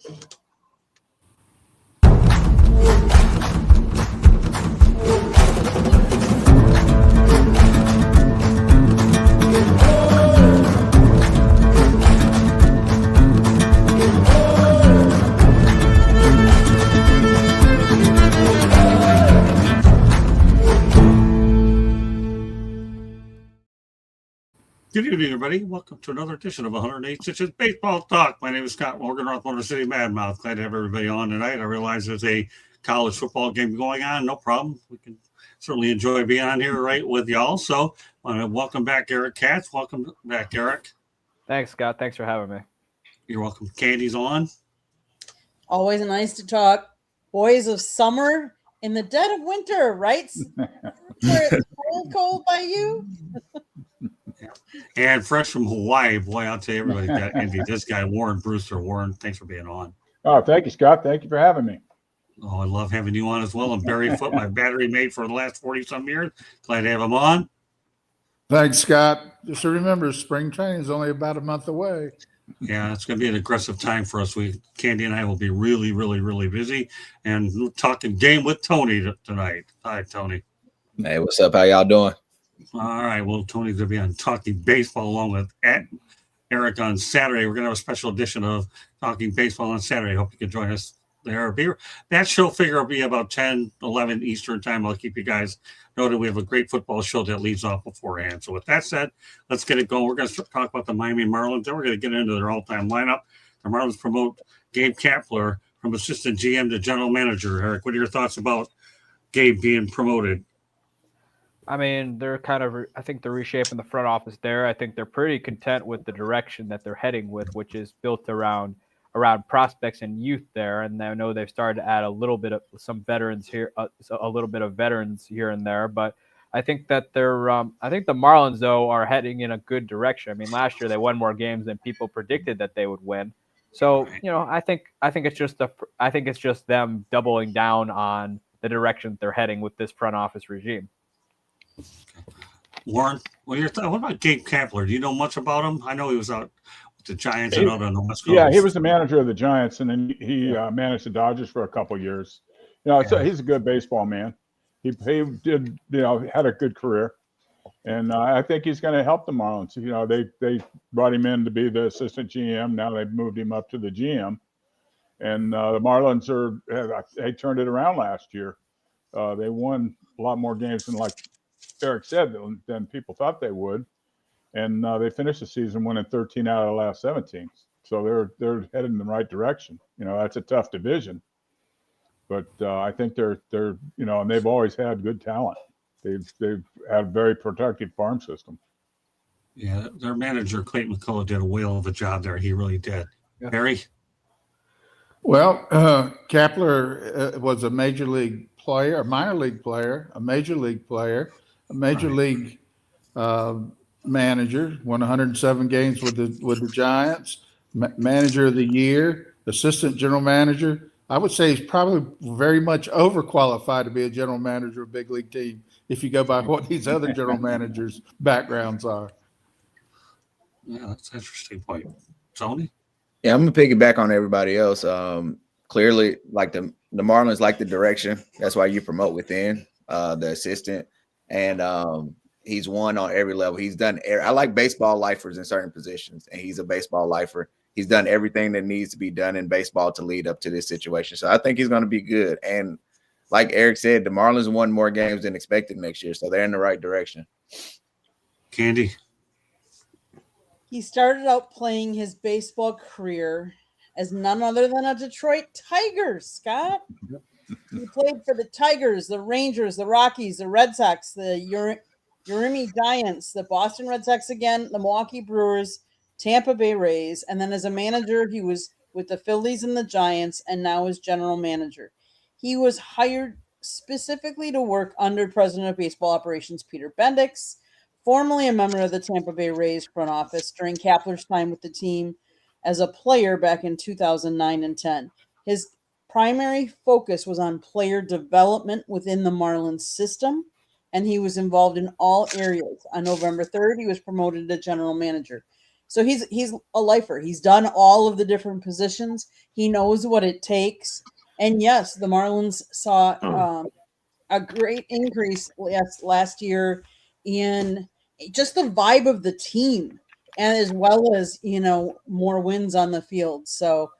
Good evening, everybody. Welcome to another edition of 108 Stitches Baseball Talk. My name is Scott Morgan, North Motor City Madmouth. Glad to have everybody on tonight. I realize there's a college football game going on. No problem. We can certainly enjoy being on here right with y'all. So I want to welcome back Eric Katz. Welcome back, Eric. Thanks, Scott. Thanks for having me. You're welcome. Candy's on. Always nice to talk. Boys of summer in the dead of winter, right? Where it's cold by you. And fresh from Hawaii, boy, I'll tell you, everybody got envy. This guy, Warren Brewster. Warren, thanks for being on. Oh, thank you, Scott. Thank you for having me. Oh, I love having you on as well. And Barry Foote, my battery mate for the last 40-some years. Glad to have him on. Thanks, Scott. Just to remember, spring training is only about a month away. Yeah, it's going to be an aggressive time for us. Candy and I will be really, really, really busy and talking game with Tony tonight. Hi, Tony. Hey, what's up? How y'all doing? All right. Well, Tony's going to be on Talking Baseball along with Eric on Saturday. We're going to have a special edition of Talking Baseball on Saturday. Hope you can join us there. That show figure will be about 10, 11 Eastern time. I'll keep you guys noted. We have a great football show that leads off beforehand. So with that said, let's get it going. We're going to talk about the Miami Marlins. Then we're going to get into their all-time lineup. The Marlins promote Gabe Kapler from assistant GM to general manager. Eric, what are your thoughts about Gabe being promoted? I mean, I think they're reshaping the front office there. I think they're pretty content with the direction that they're heading with, which is built around prospects and youth there. And I know they've started to add a little bit of some veterans here, a little bit of veterans here and there. But I think that I think the Marlins, though, are heading in a good direction. I mean, last year they won more games than people predicted that they would win. So, I think it's just them doubling down on the direction they're heading with this front office regime. Warren, what about Gabe Kapler? Do you know much about him? I know he was out with the Giants and out on the West Coast. Yeah, he was the manager of the Giants, and then he managed the Dodgers for a couple of years. So he's a good baseball man. He did, had a good career, and I think he's going to help the Marlins. They brought him in to be the assistant GM. Now they've moved him up to the GM, and the Marlins they turned it around last year. They won a lot more games than, like Eric said, than people thought they would, and they finished the season winning 13 out of the last 17. So they're headed in the right direction. That's a tough division, but I think they're and they've always had good talent. They've had a very protected farm system. Yeah, their manager Clayton McCullough did a whale of a job there. He really did. Yeah. Barry. Well, Kapler was a major league player, a minor league player, a major league player, a major league manager, won 107 games with the Giants, manager of the year, assistant general manager. I would say he's probably very much overqualified to be a general manager of a big league team if you go by what these other general managers' backgrounds are. Yeah, that's an interesting point. Tony? Yeah, I'm going to piggyback on everybody else. Clearly, like the Marlins like the direction. That's why you promote within the assistant. And he's won on every level. He's done I like baseball lifers in certain positions, and he's a baseball lifer. He's done everything that needs to be done in baseball to lead up to this situation. So I think he's going to be good. And like Eric said, the Marlins won more games than expected next year, so they're in the right direction. Candy. He started out playing his baseball career as none other than a Detroit Tiger, Scott. He played for the Tigers, the Rangers, the Rockies, the Red Sox, the Yomiuri Giants, the Boston Red Sox again, the Milwaukee Brewers, Tampa Bay Rays, and then as a manager, he was with the Phillies and the Giants, and now is general manager. He was hired specifically to work under President of Baseball Operations Peter Bendix, formerly a member of the Tampa Bay Rays front office during Kapler's time with the team as a player back in 2009 and 10. His primary focus was on player development within the Marlins system, and he was involved in all areas. On November 3rd, he was promoted to general manager. So he's a lifer. He's done all of the different positions. He knows what it takes. And yes, the Marlins saw a great increase last year in just the vibe of the team, and as well as more wins on the field. So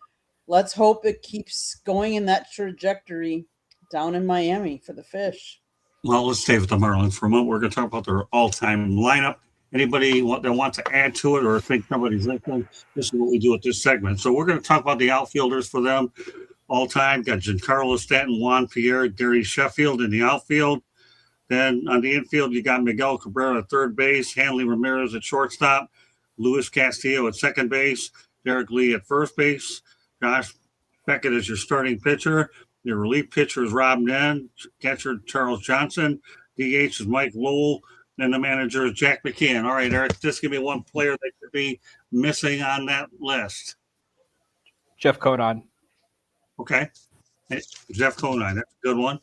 let's hope it keeps going in that trajectory down in Miami for the Fish. Well, let's stay with the Marlins for a moment. We're going to talk about their all-time lineup. Anybody that wants to add to it or think somebody's listening, this is what we do at this segment. So we're going to talk about the outfielders for them all-time. Got Giancarlo Stanton, Juan Pierre, Gary Sheffield in the outfield. Then on the infield, you got Miguel Cabrera at third base, Hanley Ramirez at shortstop, Luis Castillo at second base, Derek Lee at first base, Josh Beckett is your starting pitcher. Your relief pitcher is Rob Nen, catcher Charles Johnson, DH is Mike Lowell, and the manager is Jack McCann. All right, Eric, just give me one player that could be missing on that list. Jeff Conine. Okay. Hey, Jeff Conine, that's a good one.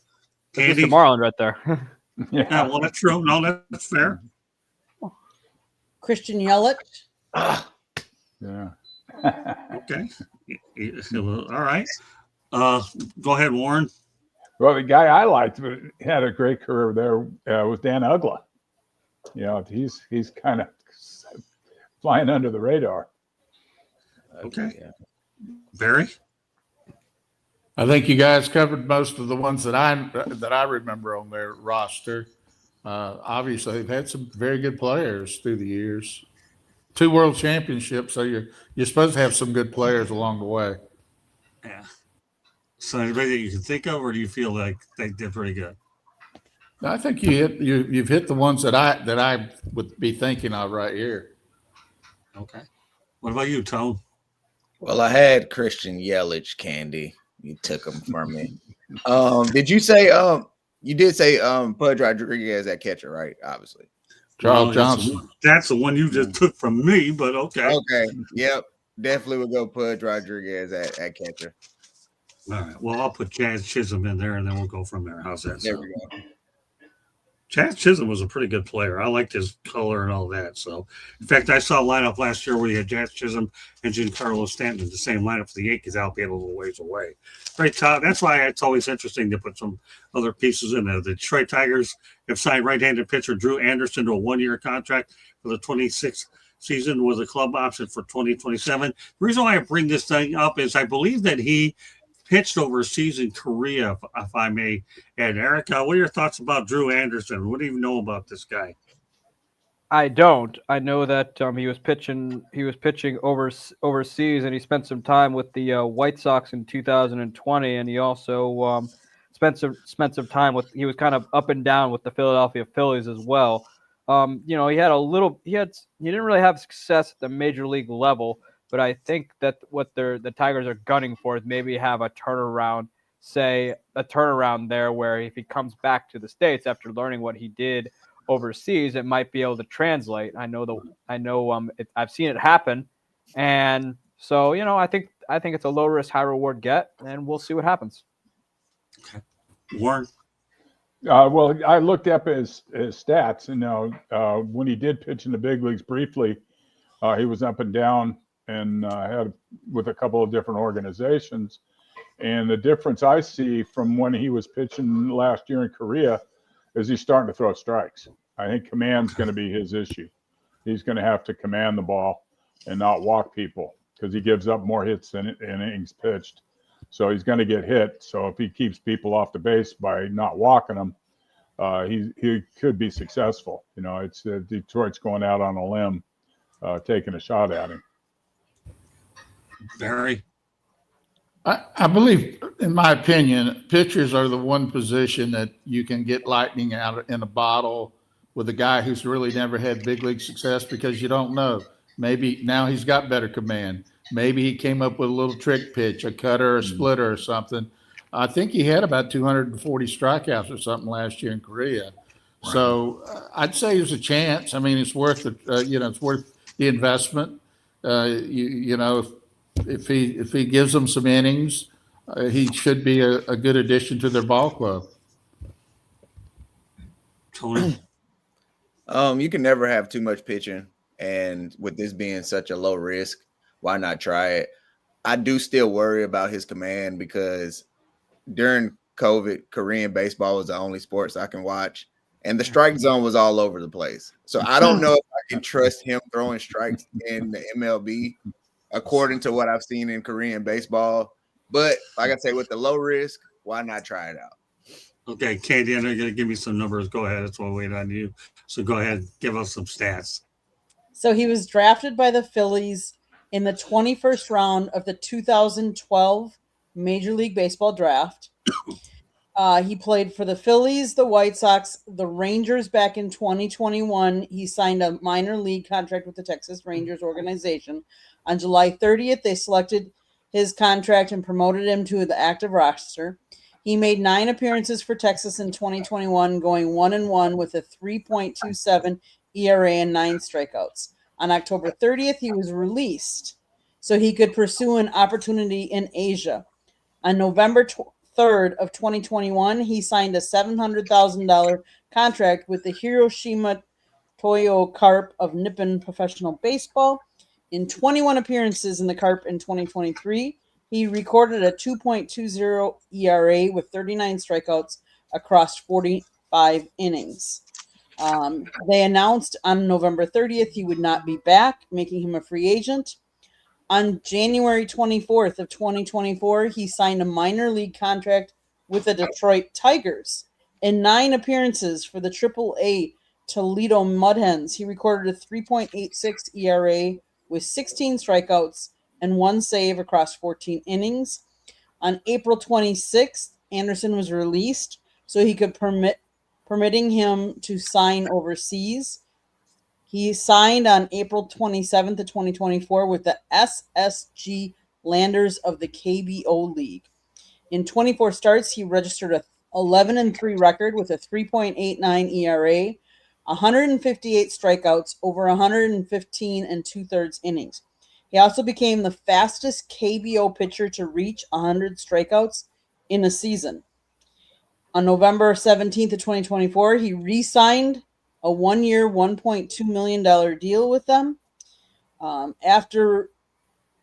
That's Andy, the Marlin right there. yeah, well, that's true. No, that's fair. Christian Yelich. Yeah. Okay. All right. Go ahead, Warren. Well, the guy I liked but had a great career there was Dan Ugla. He's kind of flying under the radar. Okay. Yeah. Barry? I think you guys covered most of the ones that I remember on their roster. Obviously, they've had some very good players through the years. 2 world championships, so you're supposed to have some good players along the way. Yeah. So anybody that you can think of, or do you feel like they did pretty good? I think you've hit the ones that I would be thinking of right here. Okay. What about you, Tone? Well, I had Christian Yelich, Candy. You took him from me. Did you say you did say Pudge Rodriguez at catcher, right? Obviously. Charles Johnson. That's the one you just took from me, but okay. Okay. Yep. Definitely would go Pudge Rodriguez at catcher. All right. Well, I'll put Chaz Chisholm in there, and then we'll go from there. How's that There sound? we go. Chaz Chisholm was a pretty good player. I liked his color and all that. So, in fact, I saw a lineup last year where you had Chaz Chisholm and Giancarlo Stanton in the same lineup for the Yankees, albeit a little ways away. Right, Todd. That's why it's always interesting to put some other pieces in there. The Detroit Tigers have signed right-handed pitcher Drew Anderson to a 1-year contract for the 26th season with a club option for 2027. The reason why I bring this thing up is I believe that he pitched overseas in Korea, if I may add. Erica, what are your thoughts about Drew Anderson? What do you know about this guy? I don't. I know that he was pitching overseas, and he spent some time with the White Sox in 2020, and he also spent some time with. He was kind of up and down with the Philadelphia Phillies as well. He didn't really have success at the major league level, but I think that what the Tigers are gunning for is maybe have a turnaround there, where if he comes back to the States after learning what he did overseas, it might be able to translate. I've seen it happen, and so I think it's a low risk, high reward get, and we'll see what happens. Okay. Warren. Well, I looked up his stats, and when he did pitch in the big leagues briefly, he was up and down and had with a couple of different organizations. And the difference I see from when he was pitching last year in Korea is he's starting to throw strikes. I think command's going to be his issue. He's going to have to command the ball and not walk people because he gives up more hits than innings pitched. So he's going to get hit. So if he keeps people off the base by not walking them, he could be successful. It's Detroit's going out on a limb, taking a shot at him. Barry. I believe, in my opinion, pitchers are the one position that you can get lightning out in a bottle with a guy who's really never had big league success, because you don't know. Maybe now he's got better command. Maybe he came up with a little trick pitch, a cutter, a splitter, or something. I think he had about 240 strikeouts or something last year in Korea. Wow. So I'd say there's a chance. I mean, it's worth it's worth the investment. If he gives them some innings, he should be a good addition to their ball club. Tony. You can never have too much pitching, And with this being such a low risk, why not try it? I do still worry about his command because during COVID, Korean baseball was the only sports I can watch, and the strike zone was all over the place. So I don't know if I can trust him throwing strikes in the MLB, according to what I've seen in Korean baseball. But like I say, with the low risk, why not try it out? Okay, Katie, I know you're going to give me some numbers. Go ahead. That's why I'm waiting on you. So go ahead, give us some stats. So he was drafted by the Phillies in the 21st round of the 2012 Major League Baseball draft. He played for the Phillies, the White Sox, the Rangers back in 2021. He signed a minor league contract with the Texas Rangers organization. On July 30th, they selected his contract and promoted him to the active roster. He made 9 appearances for Texas in 2021, going 1-1 with a 3.27 ERA and 9 strikeouts. On October 30th, he was released so he could pursue an opportunity in Asia. On November 3rd of 2021, he signed a $700,000 contract with the Hiroshima Toyo Carp of Nippon Professional Baseball. In 21 appearances in the Carp in 2023, he recorded a 2.20 ERA with 39 strikeouts across 45 innings. They announced on November 30th he would not be back, making him a free agent. On January 24th of 2024, he signed a minor league contract with the Detroit Tigers. In 9 appearances for the AAA Toledo Mudhens, he recorded a 3.86 ERA with 16 strikeouts and 1 save across 14 innings. On April 26th, Anderson was released so he could permitting him to sign overseas. He signed on April 27th of 2024 with the SSG Landers of the KBO League. In 24 starts, he registered a 11-3 record with a 3.89 ERA, 158 strikeouts over 115 and 2/3 innings. He also became the fastest KBO pitcher to reach 100 strikeouts in a season. On November 17th of 2024, he re-signed a 1-year, $1.2 million deal with them. After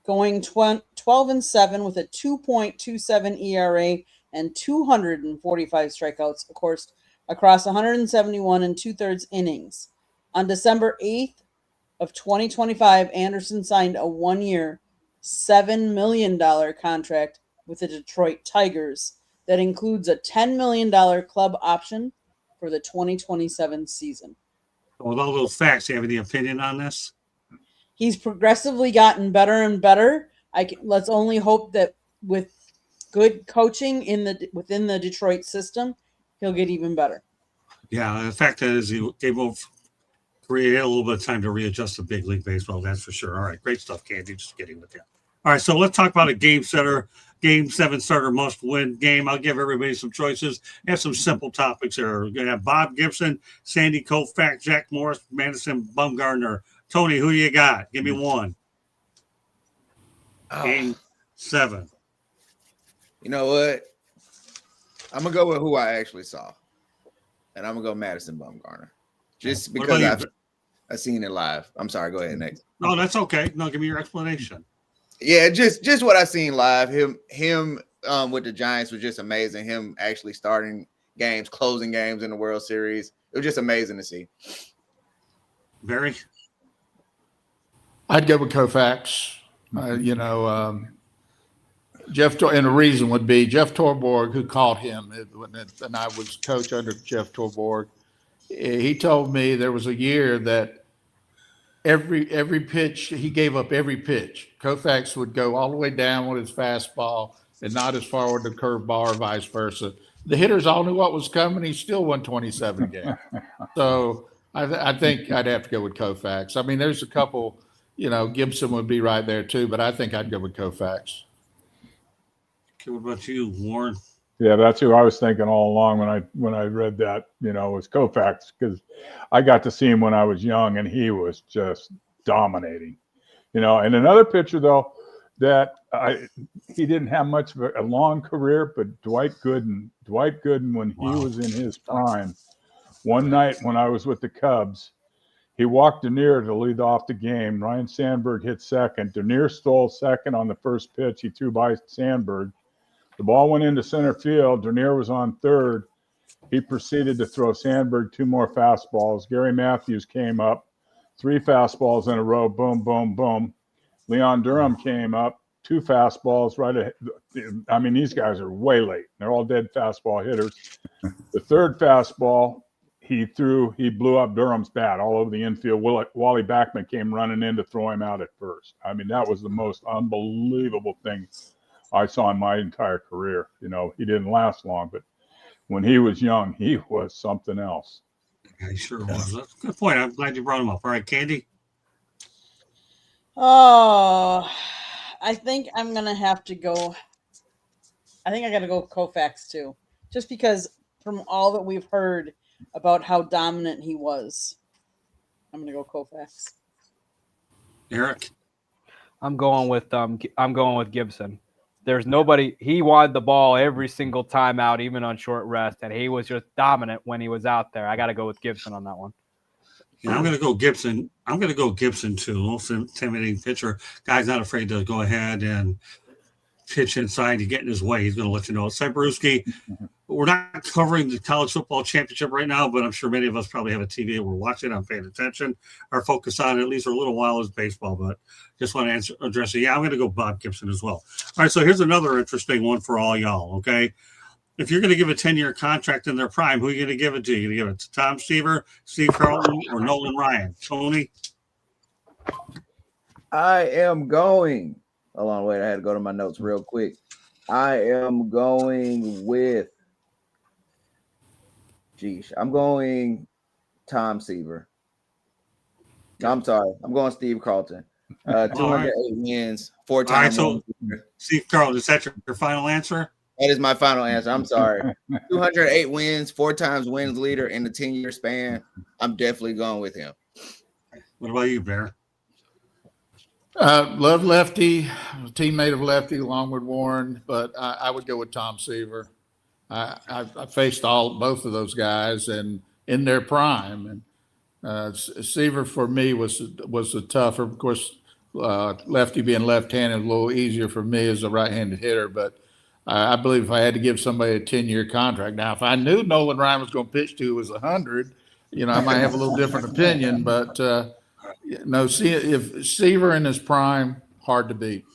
going 12-7 with a 2.27 ERA and 245 strikeouts, of course, across 171 and 2/3 innings. On December 8th of 2025, Anderson signed a 1-year, $7 million contract with the Detroit Tigers that includes a $10 million club option for the 2027 season. With all those facts, do you have any opinion on this? He's progressively gotten better and better. Let's only hope that with good coaching within the Detroit system, he'll get even better. Yeah, the fact is he gave over Korea a little bit of time to readjust to big league baseball. That's for sure. All right, great stuff, Candy. Just kidding with you. All right, so let's talk about a game 7 starter must-win game. I'll give everybody some choices. I have some simple topics here. We're going to have Bob Gibson, Sandy Koufax, Jack Morris, Madison Bumgarner. Tony, who you got? Give me one. Game 7. You know what? I'm going to go with who I actually saw. And I'm going to go Madison Bumgarner. Just because I've seen it live. I'm sorry. Go ahead, next. No, that's okay. No, give me your explanation. Yeah, just what I seen live. Him with the Giants was just amazing. Him actually starting games, closing games in the World Series. It was just amazing to see. Barry? I'd go with Koufax. Jeff, and the reason would be Jeff Torborg, who caught him, and I was coach under Jeff Torborg. He told me there was a year that every pitch, he gave up every pitch. Koufax would go all the way down with his fastball and not as far with the curveball or vice versa. The hitters all knew what was coming. He still won 27 games. So I think I'd have to go with Koufax. I mean, there's a couple, Gibson would be right there too, but I think I'd go with Koufax. Okay, what about you, Warren? Yeah, that's who I was thinking all along when I read that, was Koufax, because I got to see him when I was young and he was just dominating, And another pitcher though that he didn't have much of a long career, but Dwight Gooden when he was in his prime, one night when I was with the Cubs, He walked Dernier to lead off the game. Ryan Sandberg hit second. Dernier stole second on the first pitch. He threw by Sandberg. The ball went into center field. Dernier was on third. He proceeded to throw Sandberg 2 more fastballs. Gary Matthews came up, 3 fastballs in a row. Boom, boom, boom. Leon Durham came up, 2 fastballs right ahead. I mean, these guys are way late. They're all dead fastball hitters. The third fastball, he blew up Durham's bat all over the infield. Wally Backman came running in to throw him out at first. I mean, that was the most unbelievable thing I saw in my entire career. You know, he didn't last long, but when he was young, he was something else. Yeah, he sure was. That's a good point. I'm glad you brought him up. All right, Candy. Oh, I think I'm going to have to go. I think I got to go with Koufax too, just because from all that we've heard about how dominant he was. I'm going to go Koufax. Eric. I'm going with Gibson. There's nobody. He wanted the ball every single time out, even on short rest, and he was just dominant when he was out there. I got to go with Gibson on that one. Yeah, I'm going to go Gibson. I'm going to go Gibson too. Most intimidating pitcher. Guy's not afraid to go ahead and pitch inside to get in his way. He's going to let you know. Cyberewski, we're not covering the college football championship right now, but I'm sure many of us probably have a TV. We're watching. I'm paying attention. Our focus on it, at least for a little while, is baseball. But just want to address it. Yeah, I'm going to go Bob Gibson as well. All right, so here's another interesting one for all y'all, okay? If you're going to give a 10-year contract in their prime, who are you going to give it to? You're going to give it to Tom Seaver, Steve Carlton, or Nolan Ryan? Tony? I am going. Hold on, wait. I had to go to my notes real quick. I am going with. I'm going Tom Seaver. I'm sorry. I'm going Steve Carlton. 208 wins, 4 times. All right, so Steve Carlton, is that your final answer? That is my final answer. I'm sorry. 208 wins, 4 times wins leader in the 10-year span. I'm definitely going with him. What about you, Bear? Love Lefty, a teammate of Lefty along with Warren, but I would go with Tom Seaver. I faced both of those guys and in their prime, and Seaver for me was a tougher. Of course, Lefty being left-handed, a little easier for me as a right-handed hitter, but I believe if I had to give somebody a 10-year contract, now if I knew Nolan Ryan was going to pitch to was 100, I might have a little different opinion, but no, see if Seaver in his prime, hard to beat.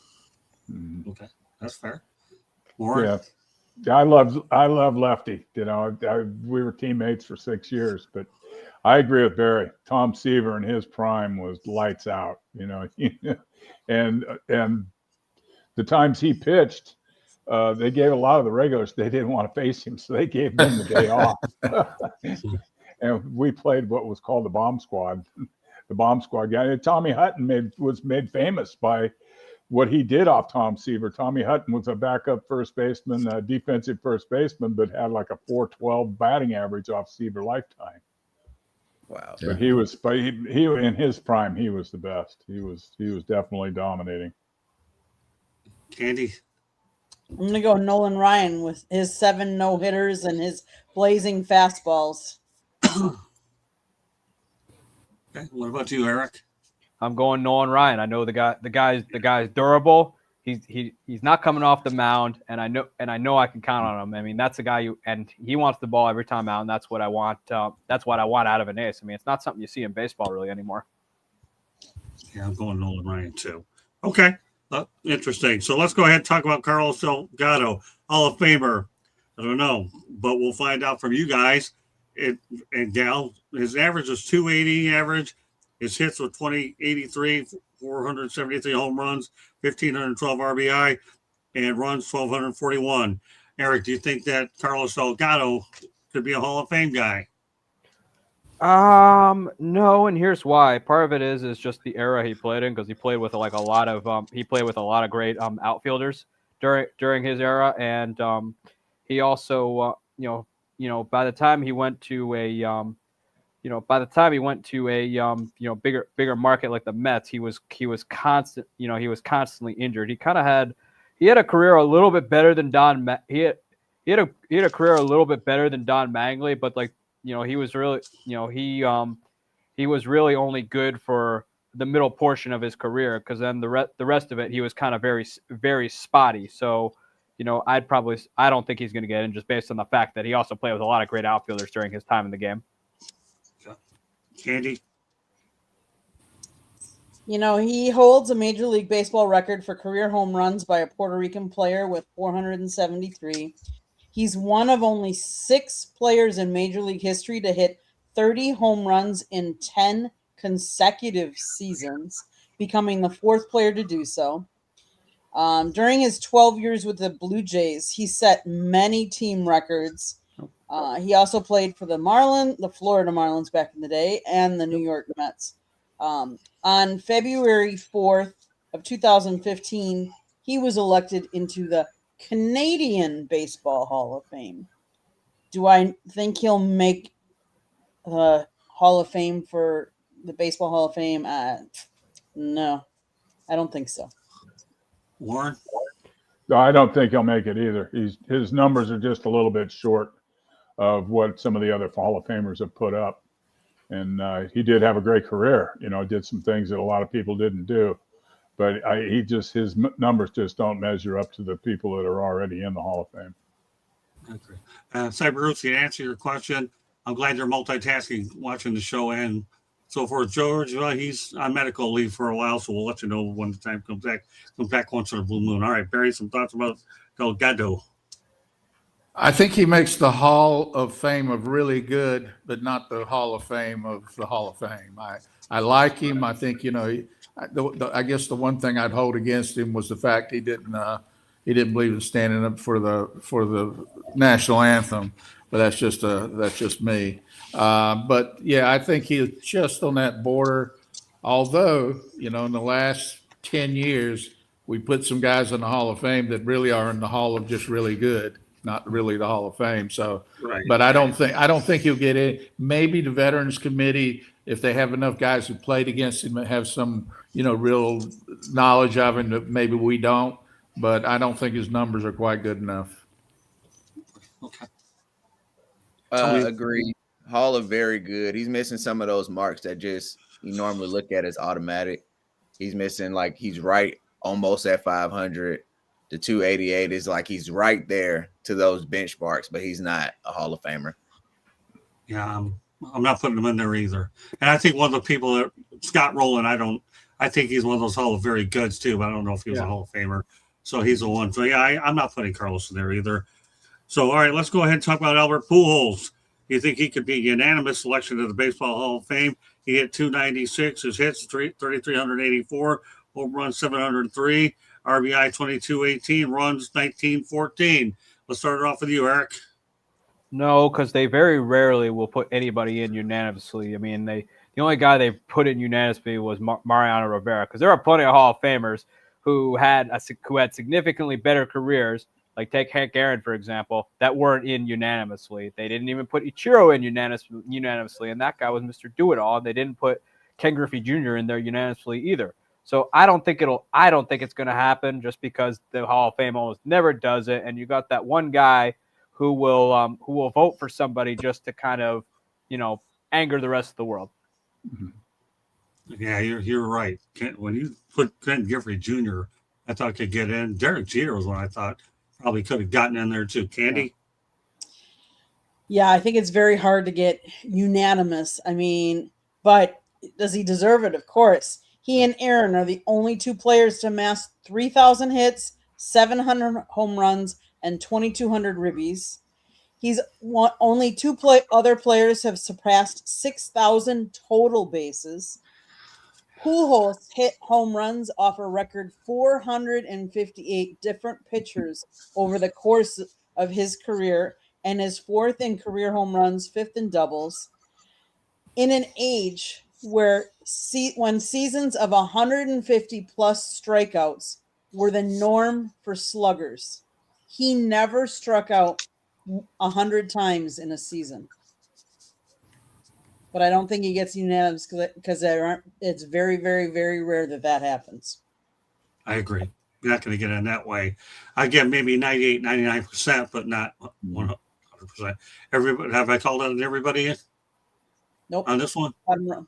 Okay, that's fair. Warren? Yeah, I love Lefty. We were teammates for 6 years, but I agree with Barry. Tom Seaver in his prime was lights out. And the times he pitched, they gave a lot of the regulars, they didn't want to face him, so they gave him the day off. And we played what was called the bomb squad. The bomb squad guy. And Tommy Hutton was made famous by what he did off Tom Seaver. Tommy Hutton was a backup first baseman, a defensive first baseman, but had like a .412 batting average off Seaver lifetime. Wow. But he in his prime, he was the best. He was definitely dominating. Candy? I'm going to go Nolan Ryan with his 7 no-hitters and his blazing fastballs. Okay. What about you, Eric? I'm going Nolan Ryan. I know the guy's durable. He's not coming off the mound, and I know I can count on him. I mean, that's a guy he wants the ball every time out, and that's what I want. That's what I want out of an ace. I mean, it's not something you see in baseball really anymore. Yeah, I'm going Nolan Ryan too. Okay, interesting. So let's go ahead and talk about Carlos Delgado, Hall of Famer. I don't know, but we'll find out from you guys. And gal, his average was 280 average. His hits were 2083, 473 home runs, 1,512 RBI, and runs 1,241. Eric, do you think that Carlos Delgado could be a Hall of Fame guy? No, and here's why. Part of it is just the era he played in, because he played with a lot of great outfielders during his era, and he also by the time he went to a bigger market like the Mets, he was constantly injured. He had a career a little bit better than he had a career a little bit better than Don Mattingly, but he was really he was really only good for the middle portion of his career, because then the rest of it he was kind of very, very spotty. So, I don't think he's going to get in, just based on the fact that he also played with a lot of great outfielders during his time in the game. Candy? He holds a Major League Baseball record for career home runs by a Puerto Rican player with 473. He's one of only 6 players in Major League history to hit 30 home runs in 10 consecutive seasons, becoming the 4th player to do so. During his 12 years with the Blue Jays, he set many team records. He also played for the Florida Marlins back in the day, and the New York Mets. On February 4th of 2015, he was elected into the Canadian Baseball Hall of Fame. Do I think he'll make the Hall of Fame for the Baseball Hall of Fame? No, I don't think so. Warren? No, I don't think he'll make it either. His numbers are just a little bit short of what some of the other Hall of Famers have put up. And he did have a great career, did some things that a lot of people didn't do. But his numbers just don't measure up to the people that are already in the Hall of Fame. Okay. Cyber to answer your question, I'm glad you're multitasking, watching the show and so forth. George, he's on medical leave for a while, so we'll let you know when the time comes back. Comes back once in a blue moon. All right, Barry, some thoughts about Delgado? I think he makes the Hall of Fame of really good, but not the Hall of Fame of the Hall of Fame. I like him. I think, I guess the one thing I'd hold against him was the fact he didn't believe in standing up for the national anthem. But that's just me. But yeah, I think he's just on that border. Although, in the last 10 years, we put some guys in the Hall of Fame that really are in the Hall of just really good, not really the Hall of Fame. So, Right. But I don't think he'll get in. Maybe the Veterans Committee, if they have enough guys who played against him and have some, real knowledge of him that maybe we don't. But I don't think his numbers are quite good enough. Okay. Agree. Hall of very good. He's missing some of those marks that just you normally look at as automatic. He's missing, like, he's right almost at 500. The 288 is like he's right there to those benchmarks, but he's not a Hall of Famer. Yeah, I'm not putting him in there either. And I think one of the people that Scott Rowland, I think he's one of those Hall of very goods too, but I don't know if he was a Hall of Famer. So he's the one. So yeah, I'm not putting Carlos in there either. So all right, let's go ahead and talk about Albert Pujols. You think he could be unanimous selection to the Baseball Hall of Fame? He hit 296, his hits 3,384, home runs 703, RBI 2218, runs 1914. Let's start it off with you, Eric. No, because they very rarely will put anybody in unanimously. I mean, the only guy they put in unanimously was Mariano Rivera, because there are plenty of Hall of Famers who had significantly better careers. Like take Hank Aaron, for example, that weren't in unanimously. They didn't even put Ichiro in unanimously, and that guy was Mr. Do-It-All. They didn't put Ken Griffey Jr. in there unanimously either. So I don't think it's going to happen, just because the Hall of Fame almost never does it, and you got that one guy who will vote for somebody just to kind of, anger the rest of the world. Yeah, you're right. When you put Ken Griffey Jr., I thought could get in. Derek Jeter was one I thought probably could have gotten in there too. Candy? Yeah, I think it's very hard to get unanimous. I mean, but does he deserve it? Of course. He and Aaron are the only 2 players to amass 3,000 hits, 700 home runs, and 2,200 ribbies. Only 2 other players have surpassed 6,000 total bases. Pujols hit home runs off a record 458 different pitchers over the course of his career, and is 4th in career home runs, 5th in doubles. In an age when seasons of 150 plus strikeouts were the norm for sluggers, he never struck out 100 times in a season. But I don't think he gets unanimous because it's very, very, very rare that happens. I agree. You're not going to get in that way. I get maybe 98, 99%, but not 100%. Everybody, have I called out everybody in? Nope. on this one? Bottom row.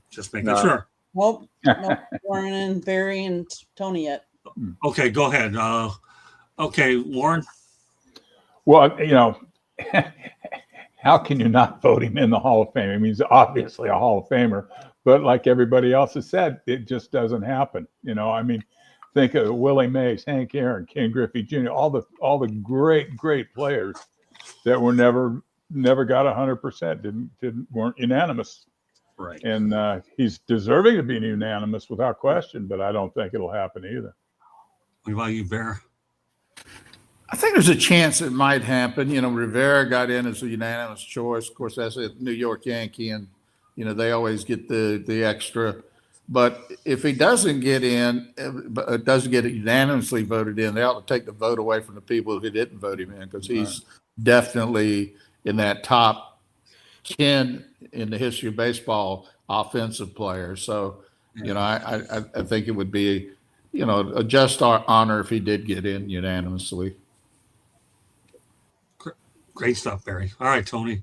Just making No. sure. Nope. Nope. Warren and Barry and Tony yet. Okay, go ahead. Okay, Warren. Well, how can you not vote him in the Hall of Fame? I mean, he's obviously a Hall of Famer, but like everybody else has said, it just doesn't happen. I mean, think of Willie Mays, Hank Aaron, Ken Griffey Jr., all the great players that were never got 100%, weren't unanimous. Right. And he's deserving to be unanimous without question, but I don't think it'll happen either. What about you, Bear? I think there's a chance it might happen. Rivera got in as a unanimous choice. Of course, that's a New York Yankee, and they always get the extra. But if he doesn't get in, doesn't get unanimously voted in, they ought to take the vote away from the people who didn't vote him in, because he's definitely in that top 10 in the history of baseball offensive player. So, I think it would be, a just honor if he did get in unanimously. Great stuff, Barry. All right, Tony.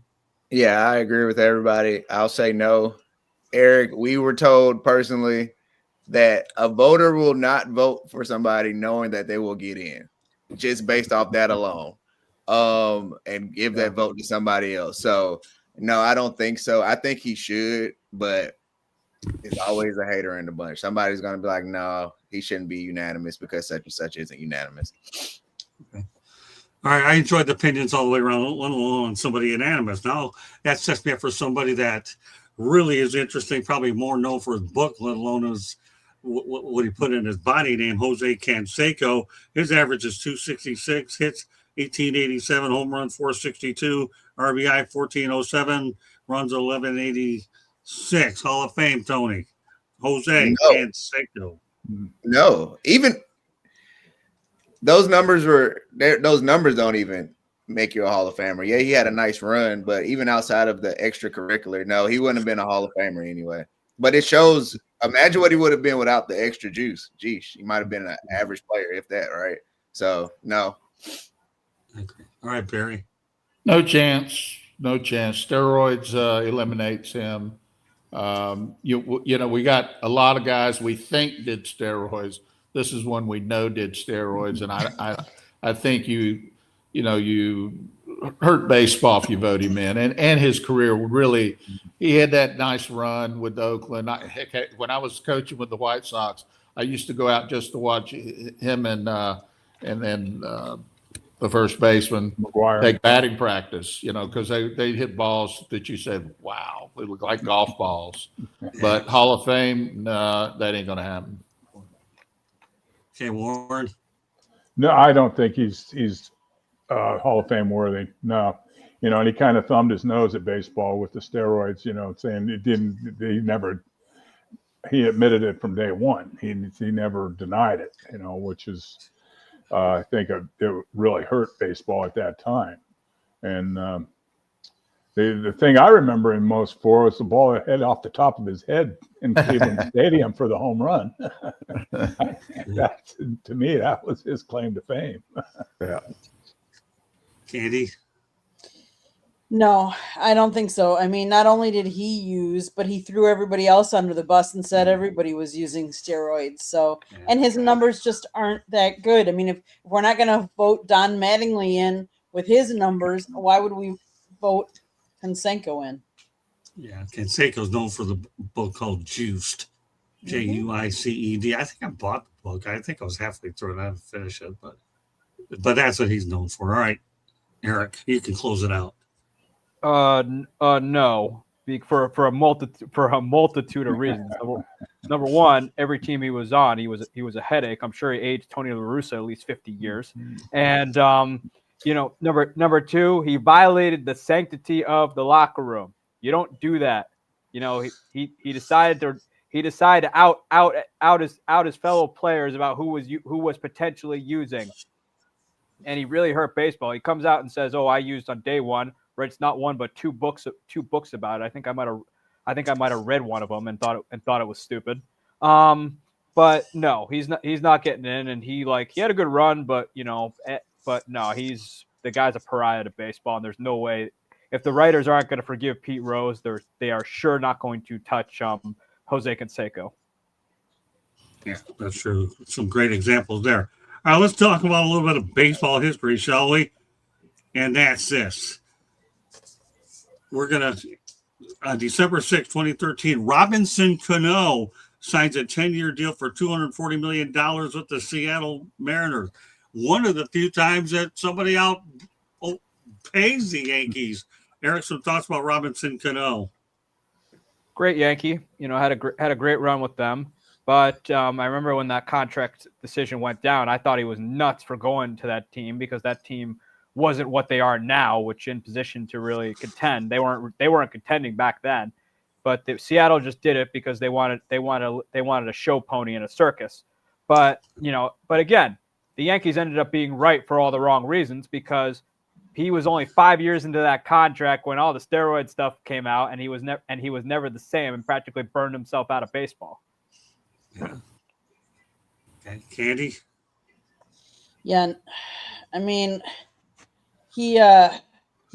Yeah, I agree with everybody. I'll say no. Eric, we were told personally that a voter will not vote for somebody knowing that they will get in, just based off that alone, and give that vote to somebody else. So, no, I don't think so. I think he should, but it's always a hater in the bunch. Somebody's going to be like, no, he shouldn't be unanimous because such and such isn't unanimous. Okay. All right, I enjoyed the opinions all the way around, let alone somebody unanimous. Now that sets me up for somebody that really is interesting, probably more known for his book, let alone his what he put in his body name, Jose Canseco. His average is 266, hits 1887, home run 462, RBI 1407, runs 1186. Hall of Fame, Tony. Jose Canseco. No, even those numbers don't even make you a Hall of Famer. Yeah, he had a nice run, but even outside of the extracurricular, no, he wouldn't have been a Hall of Famer anyway. But it shows, imagine what he would have been without the extra juice. Geesh, he might have been an average player, if that, right? So, no. Okay. All right, Barry. No chance. No chance. Steroids eliminates him. We got a lot of guys we think did steroids. This is one we know did steroids, and I think you hurt baseball if you vote him in. And his career really, he had that nice run with Oakland. When I was coaching with the White Sox, I used to go out just to watch him and then the first baseman McGuire. take batting practice, because they hit balls that you said, wow, they look like golf balls. But Hall of Fame, no, that ain't going to happen. Okay, Warren. No, I don't think he's Hall of Fame worthy. No, and he kind of thumbed his nose at baseball with the steroids, saying he admitted it from day one. He never denied it, which is, I think it really hurt baseball at that time. And the thing I remember him most for was the ball that hit off the top of his head in Cleveland Stadium for the home run. To me, that was his claim to fame. Yeah. Candy. No, I don't think so. I mean, not only did he use, but he threw everybody else under the bus and said everybody was using steroids. So, and his numbers just aren't that good. I mean, if we're not going to vote Don Mattingly in with his numbers, why would we vote Canseco in? Yeah, Canseco's known for the book called Juiced, Juiced. I think I bought the book. I think I was halfway through it. I haven't finished it, but that's what he's known for. All right, Eric, you can close it out. No, for a multitude of reasons. Number one, every team he was on, he was a headache. I'm sure he aged Tony La Russa at least 50 years. And number two, he violated the sanctity of the locker room. You don't do that. He decided to out his fellow players about who was potentially using, and he really hurt baseball. He comes out and says, "Oh, I used on day one." Writes not one but two books about it. I think I might have read one of them and thought it was stupid. But no, he's not getting in, and he had a good run, but no, the guy's a pariah to baseball, and there's no way if the writers aren't going to forgive Pete Rose, they are sure not going to touch Jose Canseco. Yeah, that's true. Some great examples there. All right, let's talk about a little bit of baseball history, shall we? And that's this. We're going to, on December 6, 2013, Robinson Cano signs a 10-year deal for $240 million with the Seattle Mariners. One of the few times that somebody out pays the Yankees. Eric, some thoughts about Robinson Cano? Great Yankee, had a great run with them. But I remember when that contract decision went down, I thought he was nuts for going to that team because that team wasn't what they are now, which in position to really contend. They weren't contending back then, but Seattle just did it because they wanted a show pony in a circus. But again, the Yankees ended up being right for all the wrong reasons because he was only 5 years into that contract when all the steroid stuff came out, and he was never the same and practically burned himself out of baseball. Yeah. Okay. Candy? Yeah, I mean, he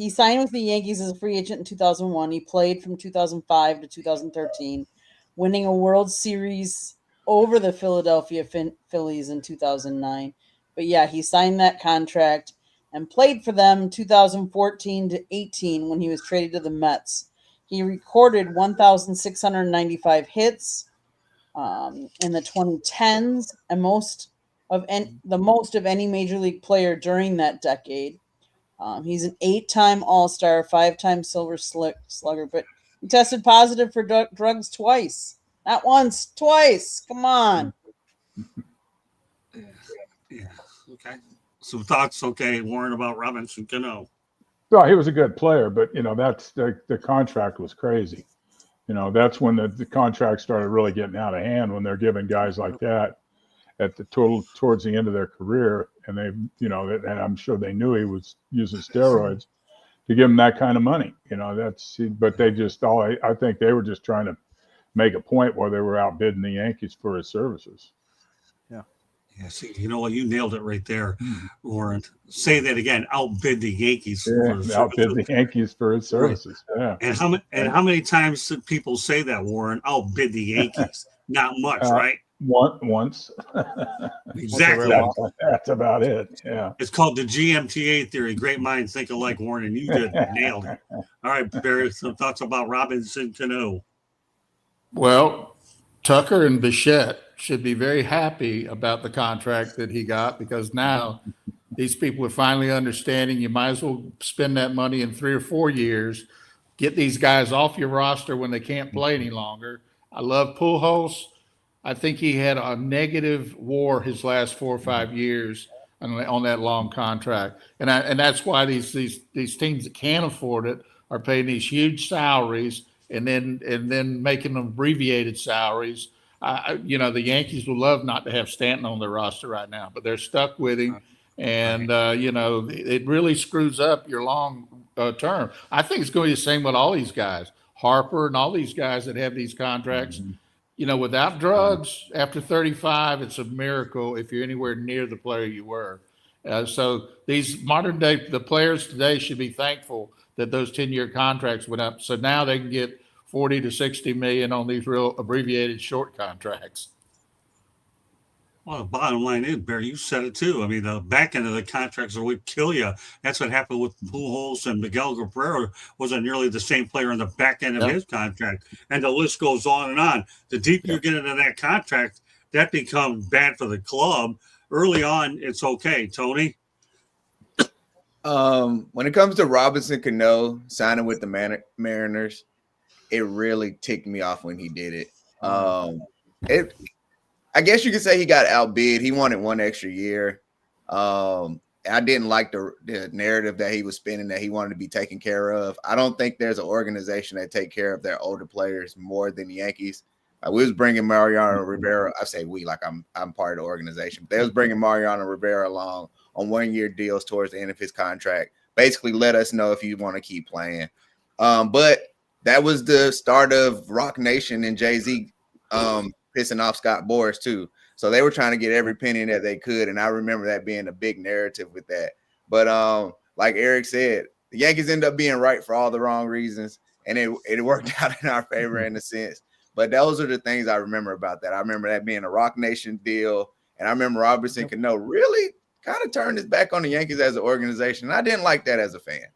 signed with the Yankees as a free agent in 2001. He played from 2005 to 2013, winning a World Series over the Philadelphia Phillies in 2009. But yeah, he signed that contract and played for them 2014 to 18 when he was traded to the Mets. He recorded 1,695 hits in the 2010s, and the most of any major league player during that decade. He's an 8-time All-Star, 5-time Silver Slugger, but he tested positive for drugs twice. Not once, twice. Come on. Yeah. Okay. Some thoughts, Warren, about Robinson Cano? Well, he was a good player, but that's the contract was crazy. That's when the contract started really getting out of hand, when they're giving guys like that at the towards the end of their career, and they, and I'm sure they knew he was using steroids to give him that kind of money. But they just I think they were just trying to make a point where they were outbidding the Yankees for his services. Yeah, see, you know what? You nailed it right there, Warren. Say that again. Outbid the Yankees. Yeah, outbid the Yankees for his services. Right. Yeah. And how many times did people say that, Warren? Outbid the Yankees. Not much, right? Once. Exactly. That's about it. Yeah. It's called the GMTA theory. Great minds think alike, Warren, and you did nailed it. All right, Barry, some thoughts about Robinson Cano. Well, Tucker and Bichette should be very happy about the contract that he got, because now these people are finally understanding you might as well spend that money in 3 or 4 years, get these guys off your roster when they can't play any longer. I love Pujols. I think he had a negative WAR his last 4 or 5 years on that long contract, and that's why these teams that can't afford it are paying these huge salaries and then making them abbreviated salaries. The Yankees would love not to have Stanton on their roster right now, but they're stuck with him. And, it really screws up your long term. I think it's going to be the same with all these guys, Harper and all these guys that have these contracts. Without drugs after 35, it's a miracle if you're anywhere near the player you were. So these modern day, the players today should be thankful that those 10-year contracts went up. So now they can get 40 to 60 million on these real abbreviated short contracts. Well, the bottom line is, Barry, you said it too. I mean, the back end of the contracts would kill you. That's what happened with Pujols and Miguel Cabrera. Wasn't nearly the same player on the back end of his contract. And the list goes on and on. The deeper you get into that contract, that becomes bad for the club. Early on, it's okay. Tony? When it comes to Robinson Cano signing with the Mariners, it really ticked me off when he did it. I guess you could say he got outbid. He wanted 1 extra year. I didn't like the narrative that he was spinning, that he wanted to be taken care of. I don't think there's an organization that take care of their older players more than the Yankees. We was bringing Mariano Rivera. I say we, like I'm part of the organization. They was bringing Mariano Rivera along on 1-year deals towards the end of his contract. Basically, let us know if you want to keep playing. But that was the start of Rock Nation and Jay-Z pissing off Scott Boras too. So they were trying to get every penny that they could. And I remember that being a big narrative with that. But like Eric said, the Yankees end up being right for all the wrong reasons, and it worked out in our favor in a sense. But those are the things I remember about that. I remember that being a Rock Nation deal, and I remember Robinson Cano really kind of turned his back on the Yankees as an organization. And I didn't like that as a fan.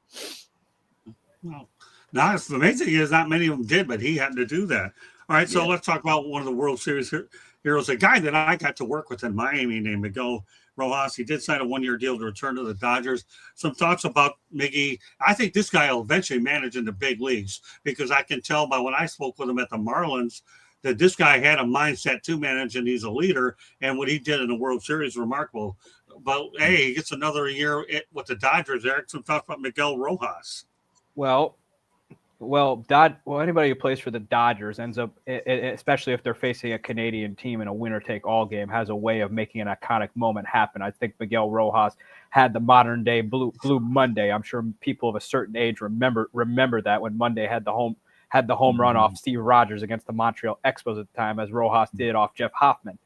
Well, now the amazing thing is not many of them did, but he happened to do that. All right, so let's talk about one of the World Series heroes, a guy that I got to work with in Miami named Miguel Rojas. He did sign a one-year deal to return to the Dodgers. Some thoughts about Miggy. I think this guy will eventually manage in the big leagues because I can tell by when I spoke with him at the Marlins that this guy had a mindset to manage and he's a leader. And what he did in the World Series is remarkable. But, hey, he gets another year with the Dodgers. Eric, some thoughts about Miguel Rojas. Well, anybody who plays for the Dodgers ends up, especially if they're facing a Canadian team in a winner-take-all game, has a way of making an iconic moment happen. I think Miguel Rojas had the modern-day Blue Monday. I'm sure people of a certain age remember that when Monday had the home run off Steve Rogers against the Montreal Expos at the time, as Rojas did off Jeff Hoffman.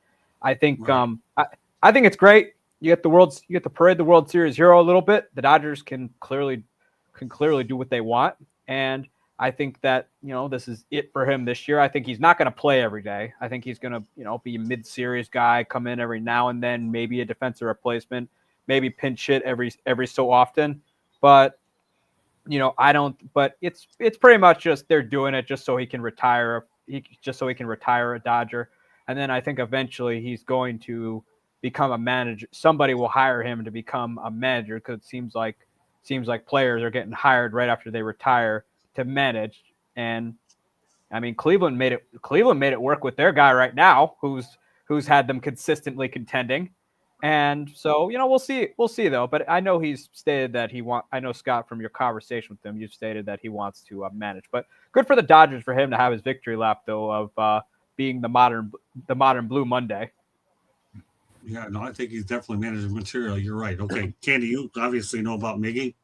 I think I think it's great. You get to parade the World Series hero a little bit. The Dodgers can clearly do what they want, and I think that, this is it for him this year. I think he's not going to play every day. I think he's going to, be a mid-series guy, come in every now and then, maybe a defensive replacement, maybe pinch hit every so often. But, but it's pretty much just they're doing it just so he can retire, a Dodger. And then I think eventually he's going to become a manager. Somebody will hire him to become a manager because it seems like players are getting hired right after they retire to manage. And I mean, Cleveland made it work with their guy right now, who's had them consistently contending. And so, we'll see though. But I know he's stated that I know, Scott, from your conversation with him, you've stated that he wants to manage. But good for the Dodgers for him to have his victory lap though of being the modern Blue Monday. Yeah, no, I think he's definitely managing material. You're right. Okay, Candy, you obviously know about Miggy.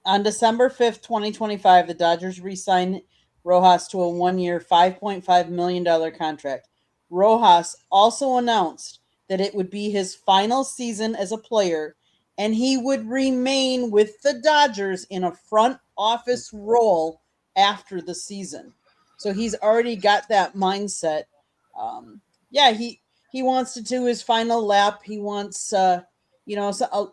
On December 5th, 2025, the Dodgers re-signed Rojas to a one-year, $5.5 million contract. Rojas also announced that it would be his final season as a player, and he would remain with the Dodgers in a front office role after the season. So he's already got that mindset. He wants to do his final lap. He wants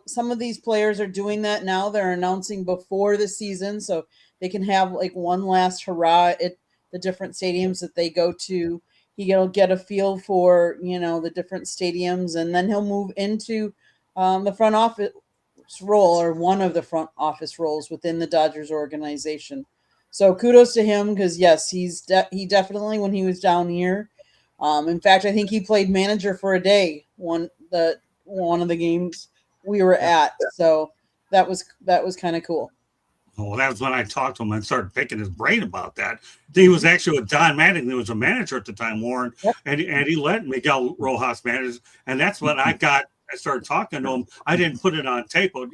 some of these players are doing that now. They're announcing before the season so they can have like one last hurrah at the different stadiums that they go to. He'll get a feel for, the different stadiums, and then he'll move into the front office role or one of the front office roles within the Dodgers organization. So kudos to him because, yes, he definitely, when he was down here, in fact, I think he played manager for a day one of the games we were at. So that was kind of cool. Oh, that was when I talked to him and started picking his brain about that. He was actually with Don Mattingly, who was a manager at the time, Warren, and he let Miguel Rojas manage. And that's when I started talking to him. I didn't put it on tape, but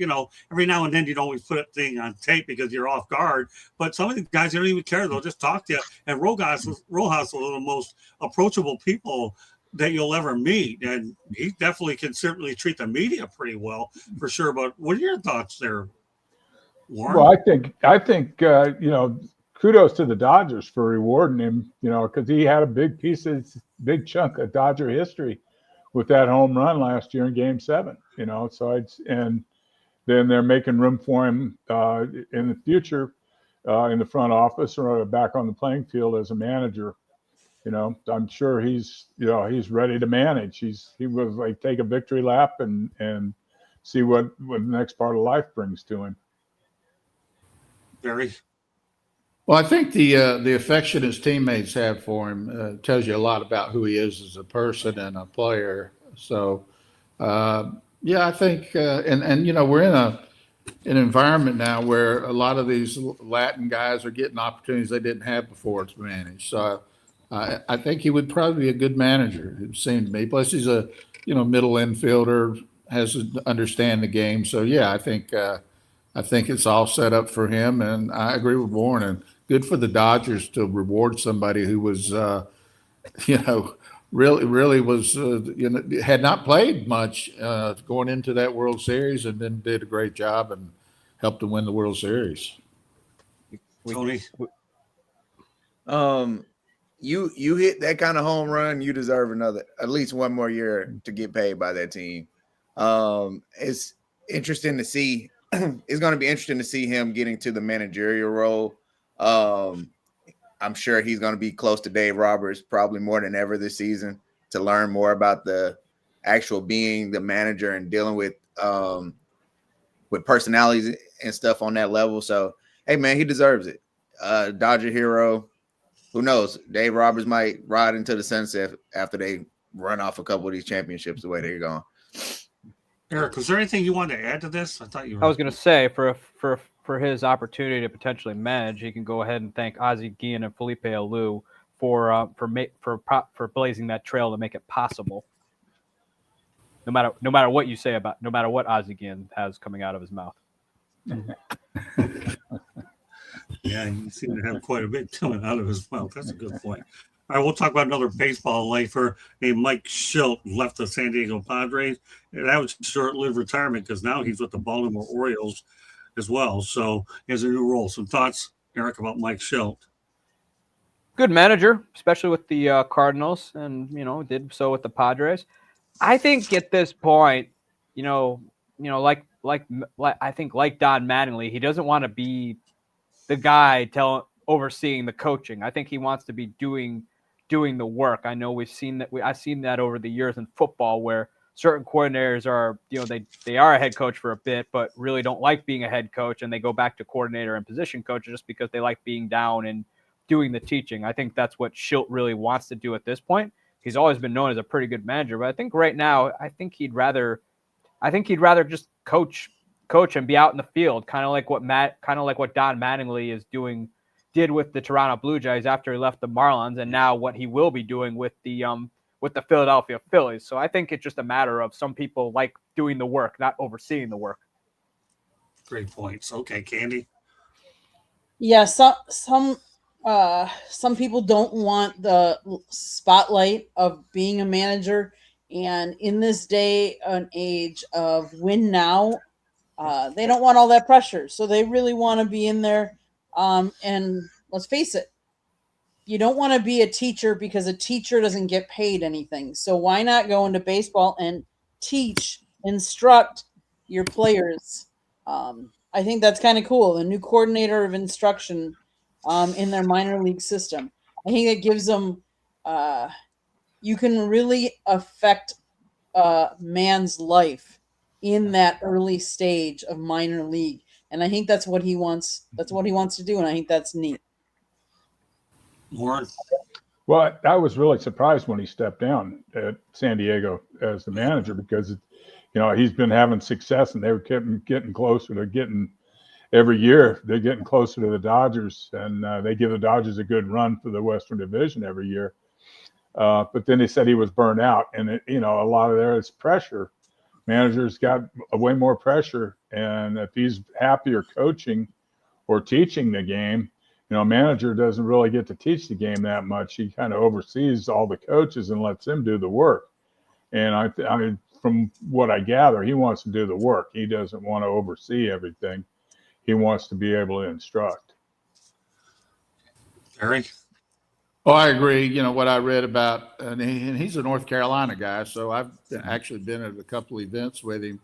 every now and then you don't always put a thing on tape because you're off guard. But some of the guys don't even care; they'll just talk to you. And Rojas was one of the most approachable people that you'll ever meet, and he definitely can certainly treat the media pretty well, for sure. But what are your thoughts there, Warren? Well, I think kudos to the Dodgers for rewarding him, because he had a big chunk of Dodger history with that home run last year in Game 7. And then they're making room for him in the future in the front office or back on the playing field as a manager. I'm sure he's ready to manage. He was like take a victory lap and see what the next part of life brings to him. Barry? Well, I think the affection his teammates have for him tells you a lot about who he is as a person and a player. So, I think, and we're in an environment now where a lot of these Latin guys are getting opportunities they didn't have before to manage. So, I think he would probably be a good manager. It seemed to me. Plus, he's a middle infielder, has to understand the game. So, I think it's all set up for him. And I agree with Warren. And good for the Dodgers to reward somebody who was, really was, had not played much going into that World Series and then did a great job. And helped them win the World Series. Tony, You hit that kind of home run, you deserve at least one more year to get paid by that team. It's interesting to see. It's going to be interesting to see him getting to the managerial role. I'm sure he's going to be close to Dave Roberts probably more than ever this season to learn more about the actual being the manager and dealing with personalities and stuff on that level. So, hey, man, he deserves it. Dodger hero. Who knows? Dave Roberts might ride into the sunset after they run off a couple of these championships the way they're going. Eric, was there anything you wanted to add to this? I thought you were. I was going to say for his opportunity to potentially manage, he can go ahead and thank Ozzie Guillen and Felipe Alou for blazing that trail to make it possible. No matter what you say about, no matter what Ozzie Guillen has coming out of his mouth. Yeah, you seem to have quite a bit coming out of his mouth. That's a good point. All right, we'll talk about another baseball lifer named Mike Schilt, left the San Diego Padres. And that was short-lived retirement because now he's with the Baltimore Orioles as well. So he has a new role. Some thoughts, Eric, about Mike Schilt? Good manager, especially with the Cardinals, and did so with the Padres. I think at this point, like I think like Don Mattingly, he doesn't want to be the guy overseeing the coaching. I think he wants to be doing the work. I know we've seen that. I've seen that over the years in football where certain coordinators are, they are a head coach for a bit, but really don't like being a head coach, and they go back to coordinator and position coach just because they like being down and doing the teaching. I think that's what Schilt really wants to do at this point. He's always been known as a pretty good manager, but I think right now, I think he'd rather just coach and be out in the field, kind of like what Don Mattingly did with the Toronto Blue Jays after he left the Marlins, and now what he will be doing with the Philadelphia Phillies. So I think it's just a matter of some people like doing the work, not overseeing the work. Great points. Okay, Candy. Yeah, some people don't want the spotlight of being a manager, and in this day and age of win now, they don't want all that pressure. So they really want to be in there. And let's face it, you don't want to be a teacher because a teacher doesn't get paid anything. So why not go into baseball and teach, instruct your players? I think that's kind of cool. The new coordinator of instruction in their minor league system. I think it gives them, you can really affect a man's life in that early stage of minor league. And I think that's what he wants. That's what he wants to do. And I think that's neat. Warren? Well, I was really surprised when he stepped down at San Diego as the manager because, he's been having success and they were getting closer to getting every year. They're getting closer to the Dodgers, and they give the Dodgers a good run for the Western Division every year. But then they said he was burned out, and a lot of there is pressure. Managers got way more pressure, and if he's happier coaching or teaching the game, manager doesn't really get to teach the game that much. He kind of oversees all the coaches and lets them do the work. And I mean, from what I gather, he wants to do the work. He doesn't want to oversee everything. He wants to be able to instruct. Eric? Oh, I agree. What I read about, and he's a North Carolina guy, so I've actually been at a couple events with him,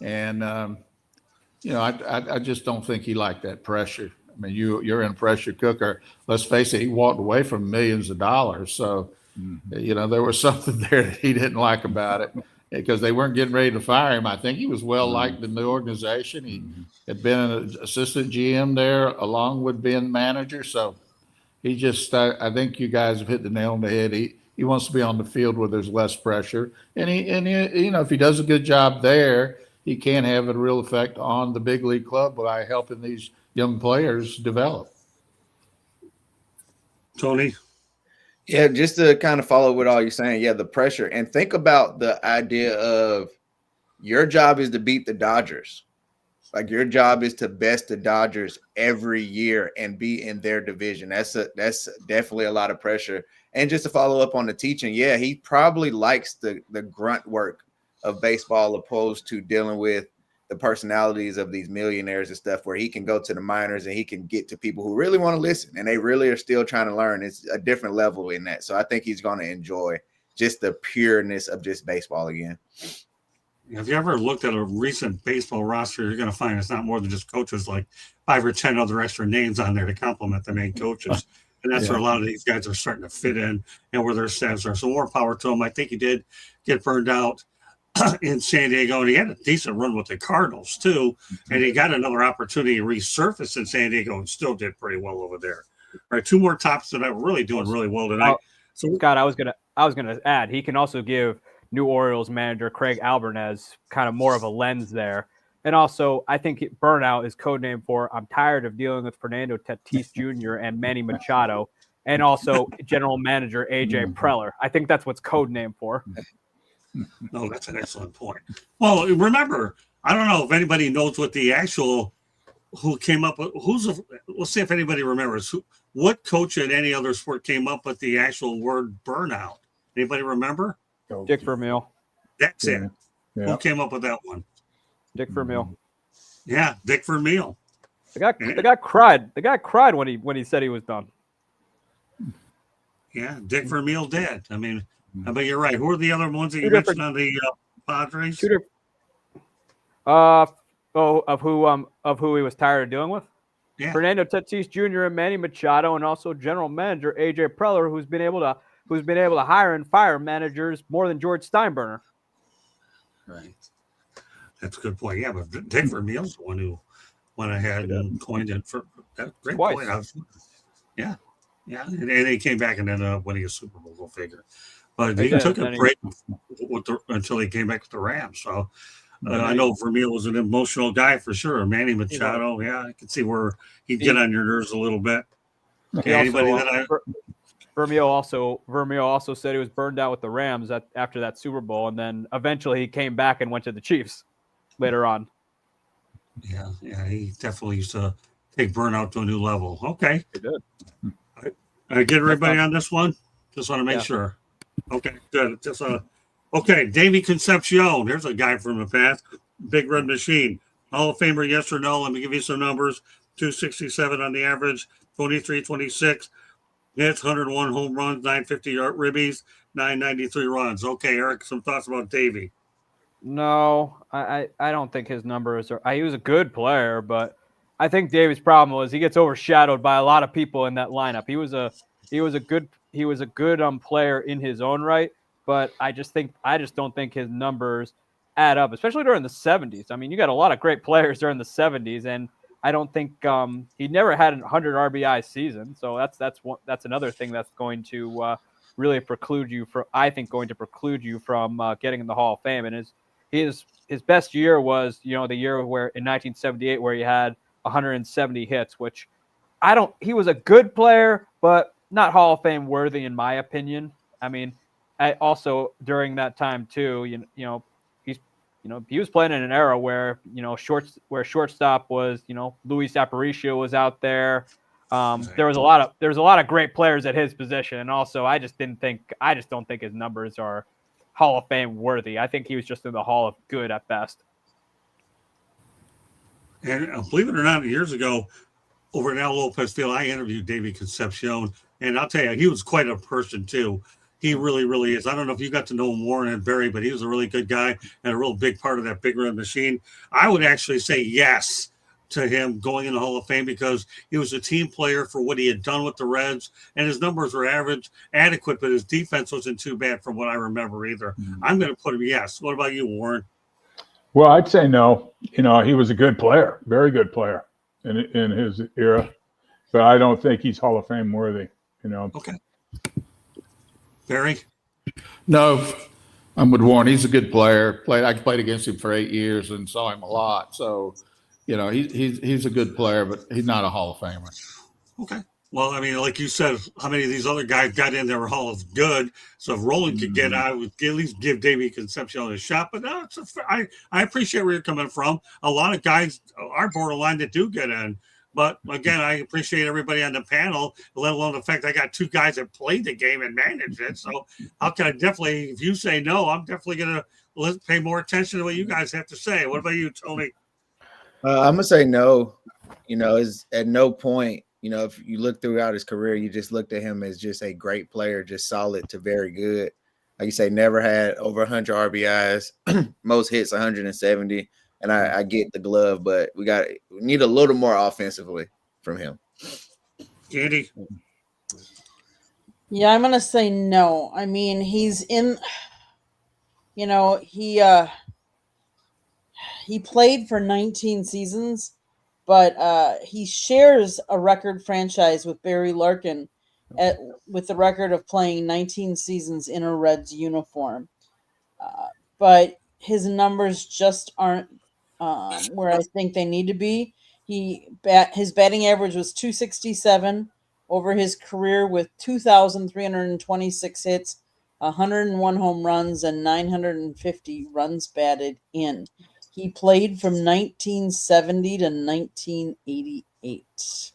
and I just don't think he liked that pressure. I mean, you're in a pressure cooker. Let's face it, he walked away from millions of dollars, so there was something there that he didn't like about it because they weren't getting ready to fire him. I think he was well liked in the organization. He had been an assistant GM there along with being manager, so. He just, I think you guys have hit the nail on the head. He wants to be on the field where there's less pressure. And he, if he does a good job there, he can have a real effect on the big league club by helping these young players develop. Tony? Yeah, just to kind of follow what all you're saying. Yeah, the pressure. And think about the idea of your job is to beat the Dodgers. Like your job is to best the Dodgers every year and be in their division. That's definitely a lot of pressure. And just to follow up on the teaching, yeah, he probably likes the grunt work of baseball opposed to dealing with the personalities of these millionaires and stuff, where he can go to the minors and he can get to people who really want to listen and they really are still trying to learn. It's a different level in that. So I think he's going to enjoy just the pureness of just baseball again. If you ever looked at a recent baseball roster, you're going to find it's not more than just coaches, like 5 or 10 other extra names on there to complement the main coaches. And that's where a lot of these guys are starting to fit in and where their staffs are. So more power to him. I think he did get burned out in San Diego, and he had a decent run with the Cardinals too. And he got another opportunity to resurface in San Diego and still did pretty well over there. All right, 2 more tops that are really doing really well tonight. So Scott, I was gonna add, he can also give new Orioles manager Craig Albertez kind of more of a lens there. And also, I think burnout is code name for I'm tired of dealing with Fernando Tatis Jr. and Manny Machado, and also general manager AJ Preller. I think that's what's code name for. No, that's an excellent point. Well, remember, I don't know if anybody knows what the actual who came up with let's see if anybody remembers what coach in any other sport came up with the actual word burnout. Anybody remember? Dick Vermeil. That's it. Yeah. Who came up with that one? Dick Vermeil. Yeah, Dick Vermeil. The guy cried. The guy cried when he said he was done. Yeah, Dick Vermeil did. I mean, but you're right. Who are the other ones that you mentioned on the Padres? Of who he was tired of dealing with? Yeah. Fernando Tatis Jr. and Manny Machado, and also general manager AJ Preller, who's been able to hire and fire managers more than George Steinbrenner. Right. That's a good point. Yeah, but Dick Vermeil's the one who went ahead and coined it for that great Twice. point. Yeah. And he came back and ended up winning a Super Bowl, go figure. But he took a break until he came back to the Rams. So I know Vermeil was an emotional guy for sure. Manny Machado, I can see where he'd get on your nerves a little bit. Vermeil also said he was burned out with the Rams after that Super Bowl, and then eventually he came back and went to the Chiefs later on. Yeah, he definitely used to take burnout to a new level. Okay. He did. I get everybody on this one? Just want to make sure. Okay, good. Okay, Davey Concepcion. Here's a guy from the past. Big Red Machine. Hall of Famer, yes or no? Let me give you some numbers. 267 on the average, 23-26. Hits, 101 home runs, 950 yard ribbies, 993 runs. Okay, Eric, some thoughts about Davey? No, I don't think his numbers are. He was a good player, but I think Davey's problem was he gets overshadowed by a lot of people in that lineup. He was a good player in his own right, but I just don't think his numbers add up, especially during the 70s. I mean, you got a lot of great players during the 70s, and I don't think he never had a 100 RBI season. So that's another thing that's going to really preclude you from getting in the Hall of Fame. And his best year was, the year where in 1978 where he had 170 hits, which he was a good player, but not Hall of Fame worthy in my opinion. I mean, also during that time too, he was playing in an era where, shortstop was, Luis Aparicio was out there. There was a lot of great players at his position. And also I just don't think his numbers are Hall of Fame worthy. I think he was just in the Hall of Good at best. And believe it or not, years ago over at Al Lopez Field, I interviewed Davey Concepcion, and I'll tell you, he was quite a person too. He really, really is. I don't know if you got to know Warren and Barry, but he was a really good guy and a real big part of that Big Red Machine. I would actually say yes to him going in the Hall of Fame because he was a team player for what he had done with the Reds, and his numbers were adequate, but his defense wasn't too bad from what I remember either. I'm going to put him yes. What about you, Warren? Well, I'd say no. He was a good player, very good player in his era, but I don't think he's Hall of Fame worthy. Okay. Barry? No, I'm with Warren. He's a good player. I played against him for 8 years and saw him a lot. So, he's a good player, but he's not a Hall of Famer. Okay. Well, I mean, like you said, how many of these other guys got in there were Hall of Good? So if Roland could get, I would at least give Davey Concepcion a shot. But no, I appreciate where you're coming from. A lot of guys are borderline that do get in. But again, I appreciate everybody on the panel, let alone the fact I got 2 guys that played the game and managed it. So how can I definitely, if you say no, I'm definitely going to let's pay more attention to what you guys have to say. What about you, Tony? I'm gonna say no. Is at no point, if you look throughout his career, you just looked at him as just a great player, just solid to very good. Like you say, never had over 100 RBIs, most hits 170. And I get the glove, but we need a little more offensively from him. Andy? Yeah, I'm gonna say no. I mean, he's in. He played for 19 seasons, but he shares a record franchise with Barry Larkin with the record of playing 19 seasons in a Reds uniform. But his numbers just aren't where I think they need to be. His batting average was 267 over his career with 2,326 hits, 101 home runs, and 950 runs batted in. He played from 1970 to 1988.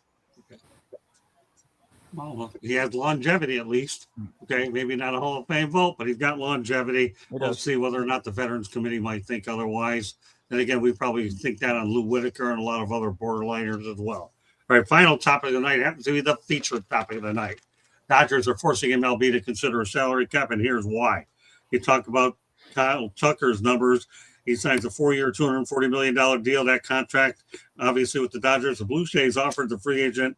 Well, he has longevity at least. Okay, maybe not a Hall of Fame vote, but he's got longevity. We'll see whether or not the Veterans Committee might think otherwise. And again, we probably think that on Lou Whitaker and a lot of other borderliners as well. All right, final topic of the night happens to be the featured topic of the night. Dodgers are forcing MLB to consider a salary cap, and here's why. You talk about Kyle Tucker's numbers. He signs a 4-year, $240 million deal. That contract, obviously, with the Dodgers. The Blue Jays offered the free agent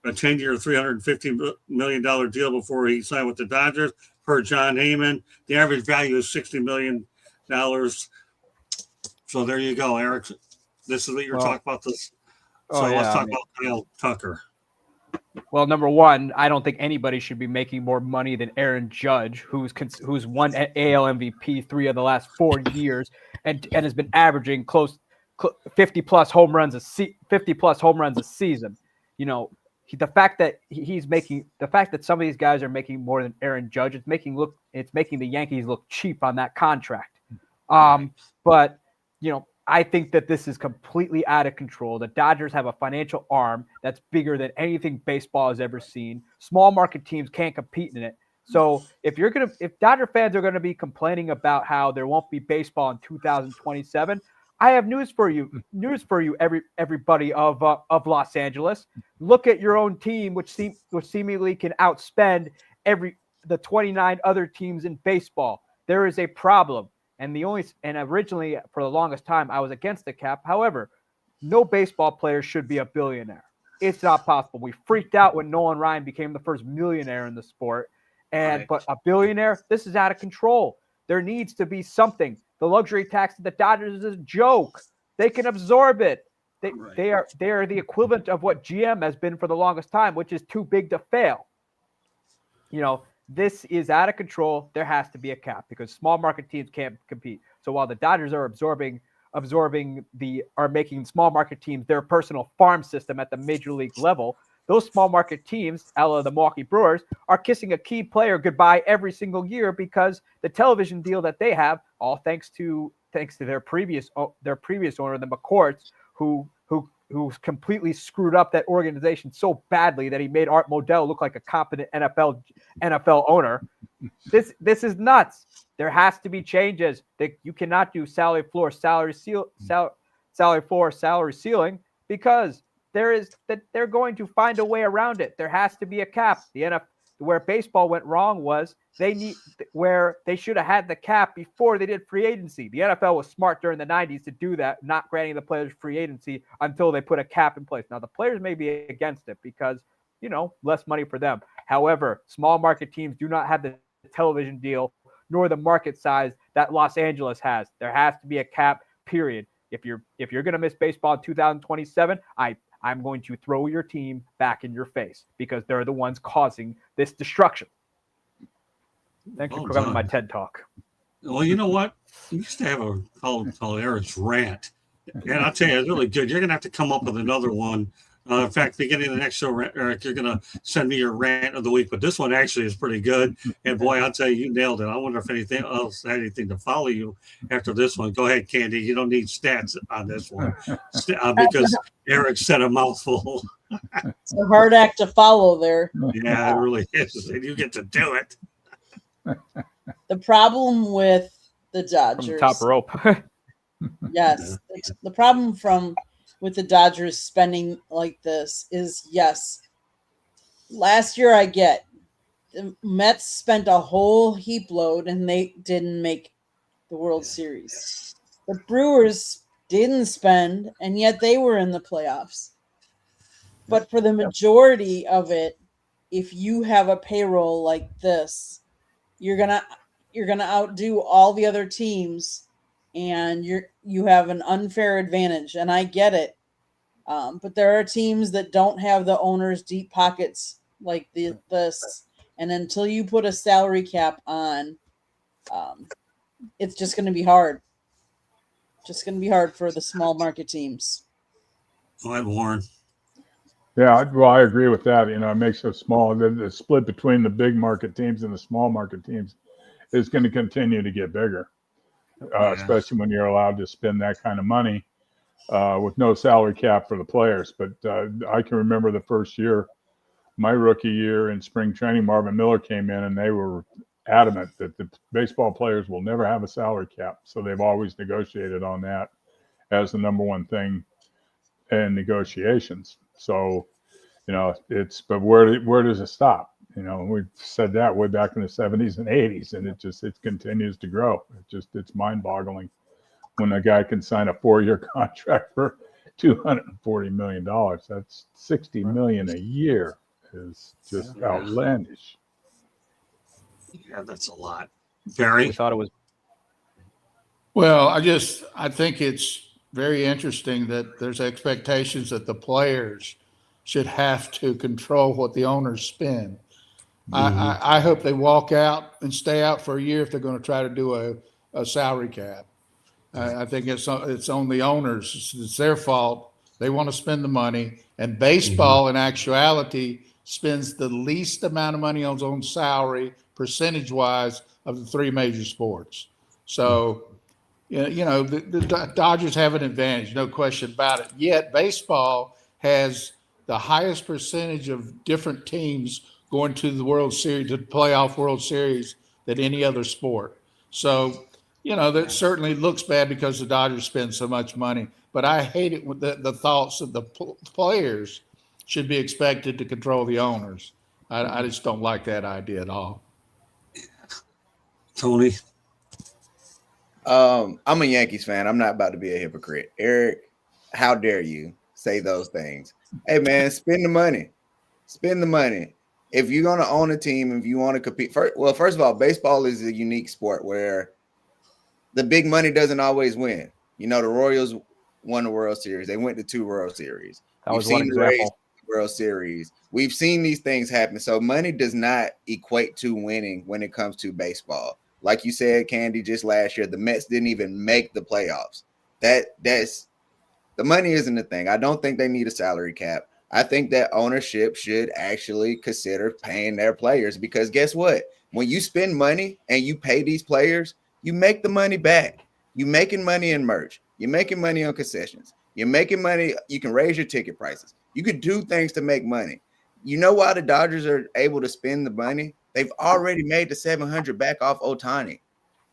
a 10-year, $350 million deal before he signed with the Dodgers. Per John Heyman, the average value is $60 million. So there you go, Eric. This is what you're talking about. Let's talk about Kyle Tucker. Well, number one, I don't think anybody should be making more money than Aaron Judge, who's won AL MVP 3 of the last 4 years and has been averaging 50 plus home runs a season. The fact that some of these guys are making more than Aaron Judge, it's making the Yankees look cheap on that contract. But I think that this is completely out of control. The Dodgers have a financial arm that's bigger than anything baseball has ever seen. Small market teams can't compete in it. So if Dodger fans are going to be complaining about how there won't be baseball in 2027, I have news for you. Everybody of Los Angeles. Look at your own team, which seemingly can outspend the 29 other teams in baseball. There is a problem. And originally, for the longest time, I was against the cap. However, no baseball player should be a billionaire. It's not possible. We freaked out when Nolan Ryan became the first millionaire in the sport. But a billionaire, this is out of control. There needs to be something. The luxury tax of the Dodgers is a joke. They can absorb it. They are the equivalent of what GM has been for the longest time, which is too big to fail. This is out of control. There has to be a cap because small market teams can't compete. So while the Dodgers are making small market teams their personal farm system at the major league level, those small market teams, a la the Milwaukee Brewers, are kissing a key player goodbye every single year because the television deal that they have, all thanks to their previous owner, the McCourts, who completely screwed up that organization so badly that he made Art Modell look like a competent NFL owner. This is nuts. There has to be changes. You cannot do salary floor, salary ceiling because they're going to find a way around it. There has to be a cap. The NFL, where baseball went wrong was where they should have had the cap before they did free agency. The NFL was smart during the 90s to do that, not granting the players free agency until they put a cap in place. Now, the players may be against it because, less money for them. However, small market teams do not have the television deal nor the market size that Los Angeles has. There has to be a cap, period. If you're going to miss baseball in 2027, I'm going to throw your team back in your face because they're the ones causing this destruction. Thank you for coming to my TED Talk. Well, you know what? We used to have a called Eric's Rant. And I'll tell you, it's really good. You're going to have to come up with another one. In fact, beginning of the next show, Eric, you're going to send me your rant of the week. But this one actually is pretty good. And boy, I'll tell you nailed it. I wonder if anything else had anything to follow you after this one. Go ahead, Candy. You don't need stats on this one because Eric said a mouthful. It's a hard act to follow there. Yeah, it really is. And you get to do it. The problem with the From Dodgers. the top rope. Yes. The problem with the Dodgers spending like this is, yes, last year I get the Mets spent a whole heap load and they didn't make the World Series. The Brewers didn't spend and yet they were in the playoffs. But for the majority of it, if you have a payroll like this, you're gonna outdo all the other teams, and you have an unfair advantage. And I get it, but there are teams that don't have the owners' deep pockets like this. And until you put a salary cap on, it's just going to be hard. Just going to be hard for the small market teams. Go ahead, Warren. Yeah, well, I agree with that. It makes it small. The split between the big market teams and the small market teams is going to continue to get bigger, especially when you're allowed to spend that kind of money with no salary cap for the players. But I can remember the first year, my rookie year in spring training, Marvin Miller came in and they were adamant that the baseball players will never have a salary cap. So they've always negotiated on that as the number one thing in negotiations. So, but where does it stop? We've said that way back in the 70s and 80s, and it continues to grow. It's mind boggling when a guy can sign a 4-year contract for $240 million. That's $60 million a year is just outlandish. Yeah, that's a lot. Barry? We thought it was. Well, I think it's very interesting that there's expectations that the players should have to control what the owners spend. I hope they walk out and stay out for a year if they're going to try to do a salary cap. I think it's on the owners. It's their fault. They want to spend the money. And baseball, in actuality, spends the least amount of money on its own salary, percentage-wise, of the three major sports. So, the Dodgers have an advantage, no question about it. Yet baseball has the highest percentage of different teams going to the World Series, to the playoff World Series, than any other sport. So, that certainly looks bad because the Dodgers spend so much money. But I hate it with the thoughts that the players should be expected to control the owners. I just don't like that idea at all. Tony? I'm a Yankees fan. I'm not about to be a hypocrite. Eric, how dare you say those things? Hey, man, spend the money. Spend the money. If you're going to own a team, if you want to compete, first of all, baseball is a unique sport where the big money doesn't always win. The Royals won the World Series. They went to 2 World Series. That was one example. World Series. We've seen these things happen. So money does not equate to winning when it comes to baseball. Like you said, Candy, just last year, the Mets didn't even make the playoffs. That's the money isn't the thing. I don't think they need a salary cap. I think that ownership should actually consider paying their players, because guess what? When you spend money and you pay these players, you make the money back. You're making money in merch. You're making money on concessions. You're making money. You can raise your ticket prices. You could do things to make money. You know why the Dodgers are able to spend the money? They've already made the $700 back off Ohtani.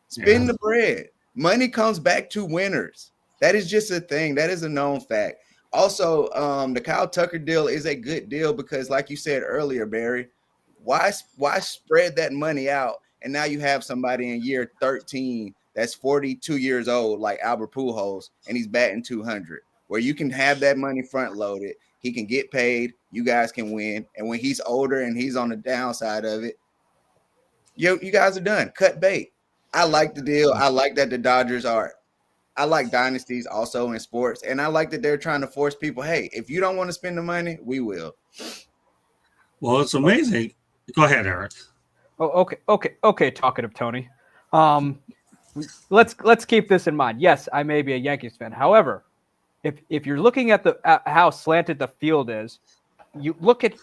Spend the bread. Money comes back to winners. That is just a thing. That is a known fact. Also, the Kyle Tucker deal is a good deal because, like you said earlier, Barry, why spread that money out? And now you have somebody in year 13 that's 42 years old, like Albert Pujols, and he's batting 200, where you can have that money front loaded. He can get paid. You guys can win. And when he's older and he's on the downside of it, you guys are done. Cut bait. I like the deal. I like that the Dodgers are. I like dynasties also in sports, and I like that they're trying to force people, hey, if you don't want to spend the money, we will. Well, it's amazing. Go ahead, Eric. Oh, okay. Talkative Tony. Let's keep this in mind. Yes, I may be a Yankees fan. However, if you're looking at how slanted the field is, you look at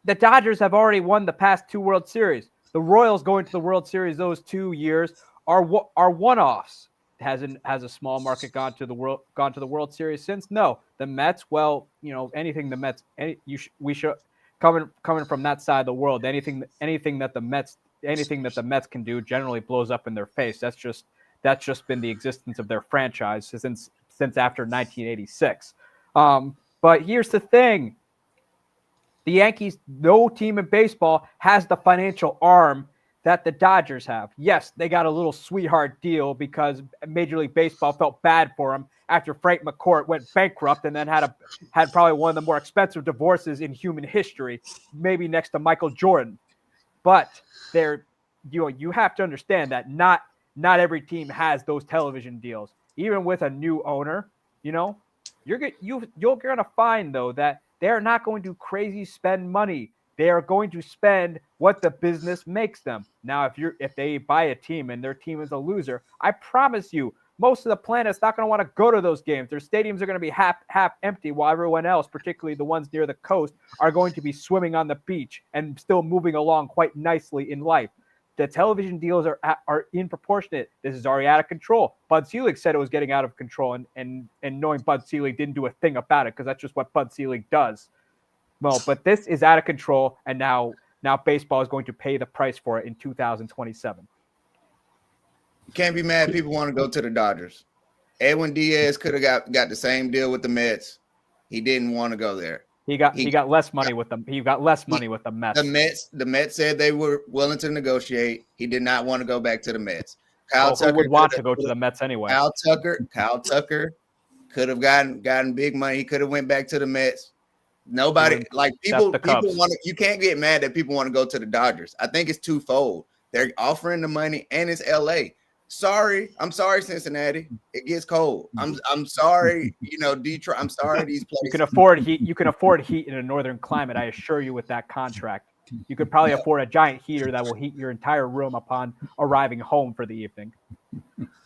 the Dodgers have already won the past 2 World Series. The Royals going to the World Series those 2 years are one-offs. Has a small market gone to the World Series since? No. The Mets, anything the Mets, we should coming from that side of the world. Anything that the Mets can do generally blows up in their face. That's That's just been the existence of their franchise since after 1986. But here's the thing. The Yankees, no team in baseball has the financial arm that the Dodgers have. Yes, they got a little sweetheart deal because Major League Baseball felt bad for them after Frank McCourt went bankrupt and then had probably one of the more expensive divorces in human history, maybe next to Michael Jordan. But you have to understand that not every team has those television deals. Even with a new owner, you're going to find though that they're not going to crazy spend money. They are going to spend what the business makes them. Now, if they buy a team and their team is a loser, I promise you, most of the planet's not going to want to go to those games. Their stadiums are going to be half empty, while everyone else, particularly the ones near the coast, are going to be swimming on the beach and still moving along quite nicely in life. The television deals are disproportionate. This is already out of control. Bud Selig said it was getting out of control, and knowing Bud Selig didn't do a thing about it because that's just what Bud Selig does. Well, but this is out of control, and now baseball is going to pay the price for it in 2027. You can't be mad people want to go to the Dodgers. Edwin Diaz could have got the same deal with the Mets. He didn't want to go there. He got less money with them. He got less money with the Mets. The Mets said they were willing to negotiate. He did not want to go back to the Mets. Who would want to go to the Mets anyway? Kyle Tucker could have gotten big money. He could have went back to the Mets. Nobody people want to. You can't get mad that people want to go to the Dodgers. I think it's twofold. They're offering the money, and it's LA. I'm sorry, Cincinnati. It gets cold. I'm sorry, Detroit. I'm sorry, these places. You can afford heat. You can afford heat in a northern climate. I assure you, with that contract, you could probably afford a giant heater that will heat your entire room upon arriving home for the evening.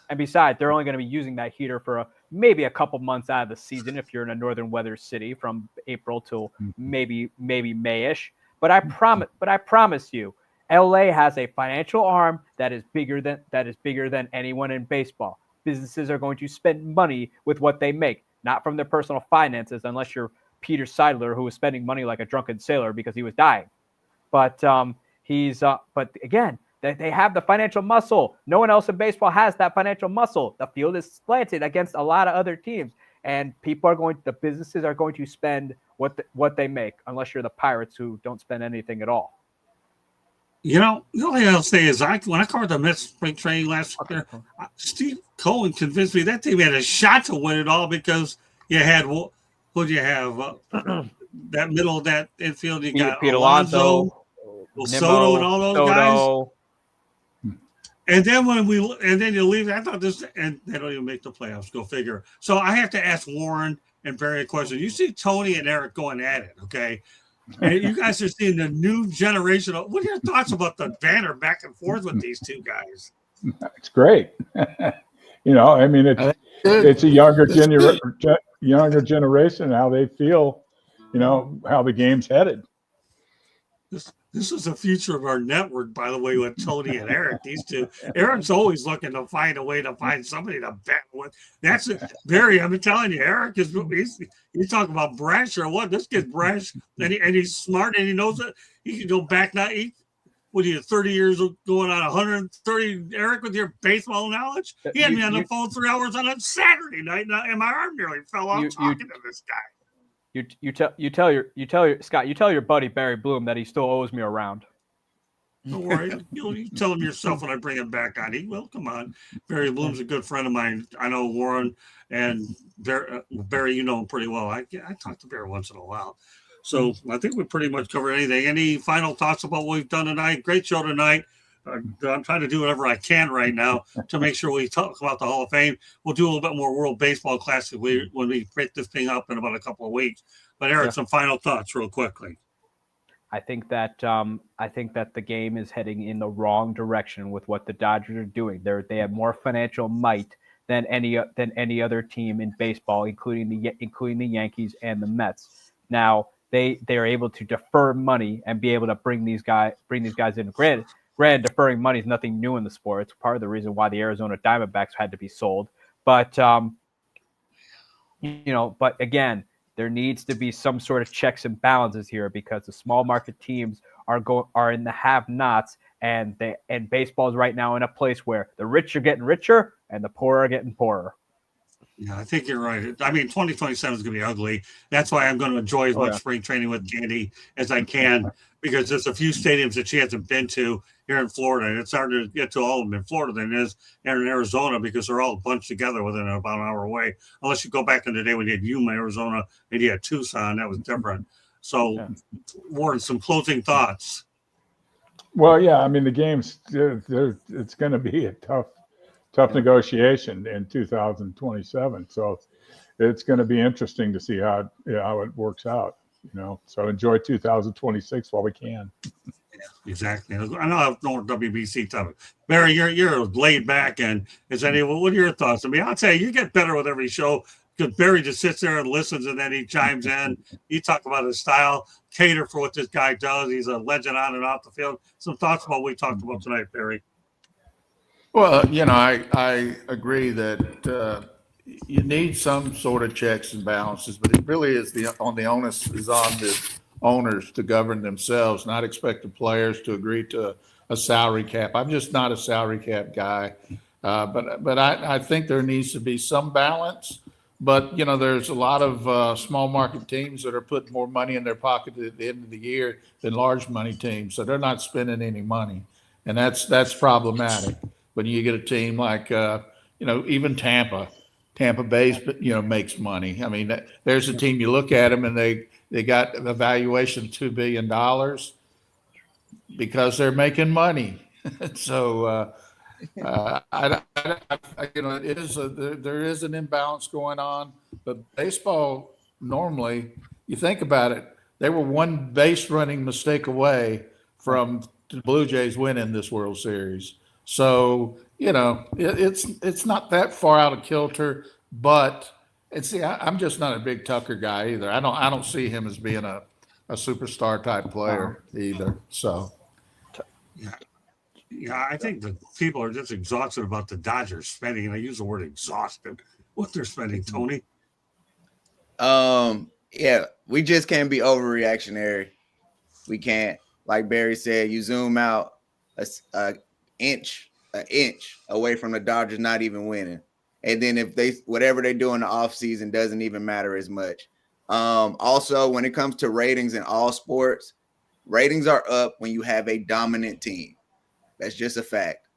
And besides, they're only going to be using that heater for maybe a couple months out of the season if you're in a northern weather city, from April till maybe Mayish. But I promise you, LA has a financial arm that is bigger than anyone in baseball. Businesses are going to spend money with what they make, not from their personal finances, unless you're Peter Seidler, who was spending money like a drunken sailor because he was dying. But but again, they have the financial muscle. No one else in baseball has that financial muscle. The field is slanted against a lot of other teams, and the businesses are going to spend what they make, unless you're the Pirates, who don't spend anything at all. The only thing I'll say is when I covered the Mets spring training last year, Steve Cohen convinced me that team had a shot to win it all because you had who'd you have that middle of that infield. You got Pete Alonso, Soto, and all those guys. And then you leave. I thought this, and they don't even make the playoffs. Go figure. So I have to ask Warren and Barry a question. You see Tony and Eric going at it, okay? And you guys are seeing the new generation. What are your thoughts about the banner back and forth with these two guys? It's great. I mean, it's a younger generation, how they feel, how the game's headed. This is the future of our network, by the way, with Tony and Eric. These two. Eric's always looking to find a way to find somebody to bet with. That's Barry. I'm telling you, Eric is. You talk about brash or what? This kid's brash, and he's smart, and he knows that he can go back now. What are you, 30 years of going on 130? Eric, with your baseball knowledge, he had me on the phone 3 hours on a Saturday night, and my arm nearly fell off talking to this guy. You tell your buddy Barry Bloom that he still owes me a round. Don't worry. You tell him yourself when I bring him back on. He will. Come on. Barry Bloom's a good friend of mine. I know Warren and Barry, you know him pretty well. I talk to Barry once in a while. So I think we pretty much covered anything. Any final thoughts about what we've done tonight? Great show tonight. I'm trying to do whatever I can right now to make sure we talk about the Hall of Fame. We'll do a little bit more World Baseball Classic when we break this thing up in about a couple of weeks. But Eric, some final thoughts real quickly. I think that the game is heading in the wrong direction with what the Dodgers are doing. They have more financial might than any other team in baseball, including the Yankees and the Mets. Now they are able to defer money and be able to bring these guys in. Granted, deferring money is nothing new in the sport. It's part of the reason why the Arizona Diamondbacks had to be sold. But but again, there needs to be some sort of checks and balances here, because the small market teams are in the have-nots, and baseball is right now in a place where the rich are getting richer and the poor are getting poorer. Yeah, I think you're right. I mean, 2027 is going to be ugly. That's why I'm going to enjoy as much spring training with Candy as I can, because there's a few stadiums that she hasn't been to here in Florida. And it's harder to get to all of them in Florida than it is here in Arizona, because they're all bunched together within about an hour away. Unless you go back in the day when you had Yuma, Arizona, and you had Tucson, that was different. So, Warren, some closing thoughts. Well, yeah, I mean, the games, it's going to be a tough negotiation in 2027. So it's going to be interesting to see how it works out, So enjoy 2026 while we can. Exactly. I know I have no WBC topic. Barry, you're laid back, and what are your thoughts? I mean, I'll tell you get better with every show, because Barry just sits there and listens, and then he chimes in. You talk about his style, cater for what this guy does. He's a legend on and off the field. Some thoughts about what we talked about tonight, Barry. Well, I agree that you need some sort of checks and balances, but it really is the onus is on the owners to govern themselves, not expect the players to agree to a salary cap. I'm just not a salary cap guy, but I think there needs to be some balance. But there's a lot of small market teams that are putting more money in their pocket at the end of the year than large money teams, so they're not spending any money, and that's problematic. When you get a team like, even Tampa Bay, makes money. I mean, there's a team, you look at them and they got a valuation of $2 billion because they're making money. So, there is an imbalance going on, but baseball, normally, you think about it, they were one base running mistake away from the Blue Jays winning this World Series. So, it's not that far out of kilter, but I'm just not a big Tucker guy either. I don't see him as being a superstar type player either. So, yeah, I think the people are just exhausted about the Dodgers spending, and I use the word exhausted. What they're spending, Tony. Yeah, we just can't be overreactionary. We can't, like Barry said, you zoom out an inch away from the Dodgers not even winning. And then if whatever they do in the offseason doesn't even matter as much. Also, when it comes to ratings in all sports, ratings are up when you have a dominant team. That's just a fact.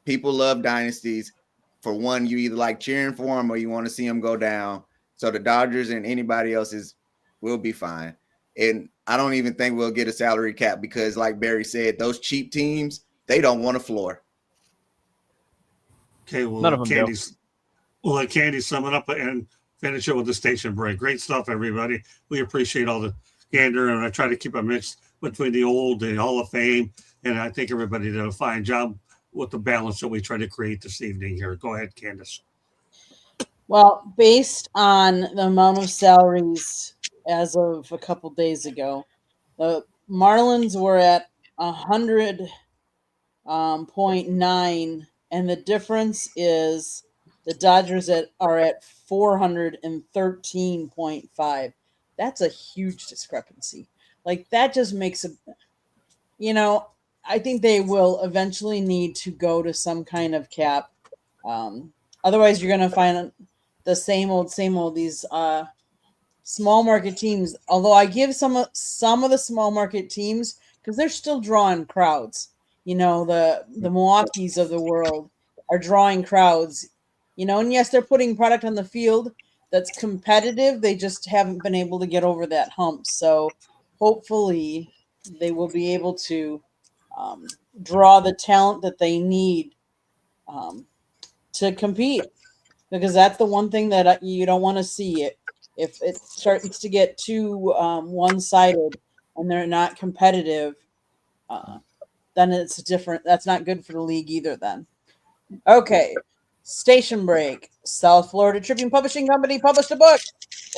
People love dynasties. For one, you either like cheering for them or you want to see them go down. So the Dodgers and anybody else will be fine. And I don't even think we'll get a salary cap because, like Barry said, those cheap teams, they don't want a floor. Okay, well, None of them do. We'll let Candy sum it up and finish it with the station break. Great stuff, everybody. We appreciate all the candor, and I try to keep a mix between the old, the Hall of Fame, and I think everybody did a fine job with the balance that we try to create this evening here. Go ahead, Candace. Well, based on the amount of salaries as of a couple days ago, the Marlins were at 100.9, and the difference is the Dodgers are at 413.5. That's a huge discrepancy. Like, that just makes I think they will eventually need to go to some kind of cap. Otherwise, you're going to find the same old, these small market teams. Although I give some of the small market teams, because they're still drawing crowds. The Milwaukees of the world are drawing crowds. And yes, they're putting product on the field that's competitive. They just haven't been able to get over that hump. So hopefully they will be able to draw the talent that they need to compete, because that's the one thing that you don't want to see. If it starts to get too one-sided and they're not competitive, then it's different. That's not good for the league either then. Okay, station break. South Florida Tribune Publishing Company published a book,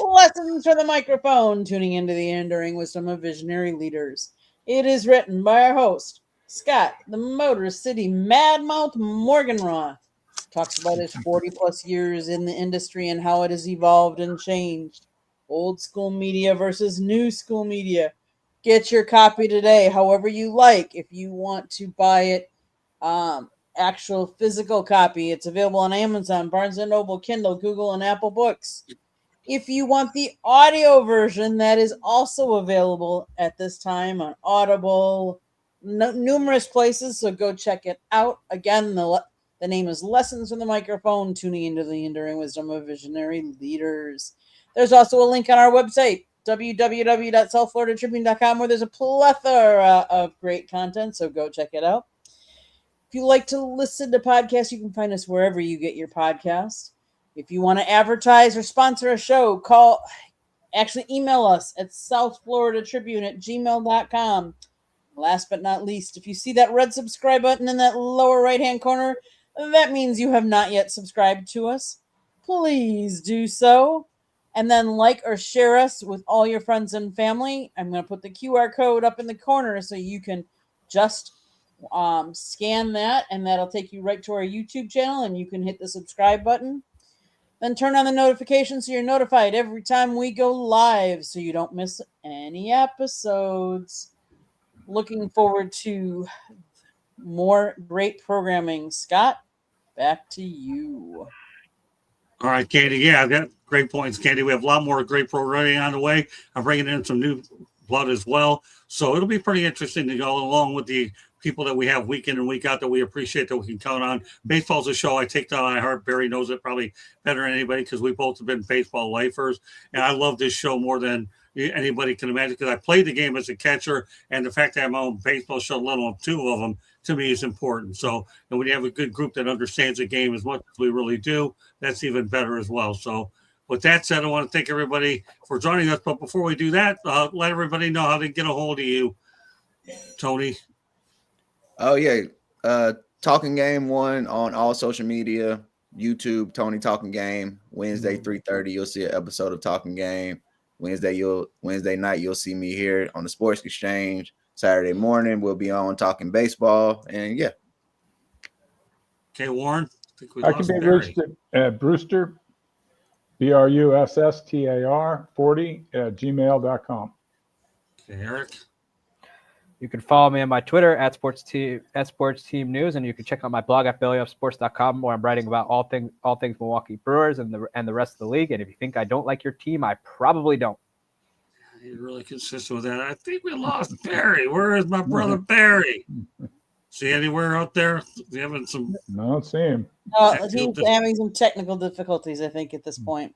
Lessons from the Microphone, Tuning into the Enduring Wisdom of Visionary Leaders. It is written by our host, Scott, the Motor City Madmouth Morganroth. Talks about his 40-plus years in the industry and how it has evolved and changed. Old school media versus new school media. Get your copy today, however you like. If you want to buy it, actual physical copy, it's available on Amazon, Barnes & Noble, Kindle, Google, and Apple Books. If you want the audio version, that is also available at this time on Audible, numerous places, so go check it out. Again, the name is Lessons from the Microphone, tuning into the enduring wisdom of visionary leaders. There's also a link on our website, www.southfloridatribune.com, where there's a plethora of great content, so go check it out. If you like to listen to podcasts, you can find us wherever you get your podcasts. If you want to advertise or sponsor a show, email us at southfloridatribune@gmail.com. Last but not least, if you see that red subscribe button in that lower right-hand corner, that means you have not yet subscribed to us. Please do so. And then like or share us with all your friends and family. I'm going to put the QR code up in the corner so you can just scan that, and that'll take you right to our YouTube channel, and you can hit the subscribe button. Then turn on the notifications so you're notified every time we go live so you don't miss any episodes. Looking forward to more great programming. Scott, back to you. All right, Candy. Yeah, I've got great points, Candy. We have a lot more great programming on the way. I'm bringing in some new blood as well. So it'll be pretty interesting to go along with the people that we have week in and week out that we appreciate, that we can count on. Baseball's a show I take to my heart. Barry knows it probably better than anybody because we both have been baseball lifers. And I love this show more than anybody can imagine because I played the game as a catcher. And the fact that I have my own baseball show, let alone two of them, to me is important. So, and when you have a good group that understands the game as much as we really do, that's even better as well. So with that said, I want to thank everybody for joining us. But before we do that, let everybody know how to get a hold of you, Tony. Oh yeah. Talking Game 1 on all social media, YouTube, Tony Talking Game. Wednesday, 3:30, you'll see an episode of Talking Game. Wednesday night, you'll see me here on the Sports Exchange. Saturday morning, we'll be on Talking Baseball. And yeah. Okay, Warren. I can be reached at Brewster, BRUSSTAR 40 @gmail.com. Okay, Eric. You can follow me on my Twitter at Sports Team News, and you can check out my blog at bellyupsports.com, where I'm writing about all things Milwaukee Brewers and the rest of the league. And if you think I don't like your team, I probably don't. You're really consistent with that. I think we lost Barry. Where is my brother Barry? See anywhere out there? You having some? No, I don't see him. He's having some technical difficulties, I think, at this point.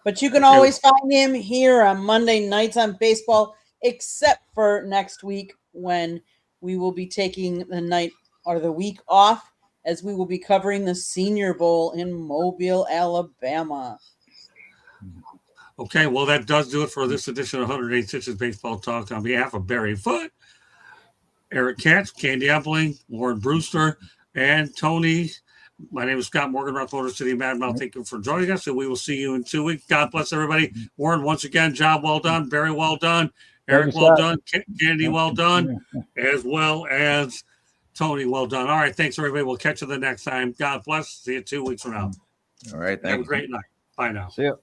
But you can always find him here on Monday nights on baseball, except for next week when we will be taking the night or the week off, as we will be covering the Senior Bowl in Mobile, Alabama. Okay, well, that does do it for this edition of 108 Stitches Baseball Talk. On behalf of Barry Foote, Eric Katz, Candy Epling, Warren Brewster, and Tony, my name is Scott Morgan, Motor City Madman. Thank you for joining us, and we will see you in 2 weeks. God bless everybody. Warren, once again, job well done. Barry, well done. Eric, well done. Candy, well done. As well as Tony, well done. All right, thanks, everybody. We'll catch you the next time. God bless. See you 2 weeks from now. All right, Have a great night. Bye now. See you.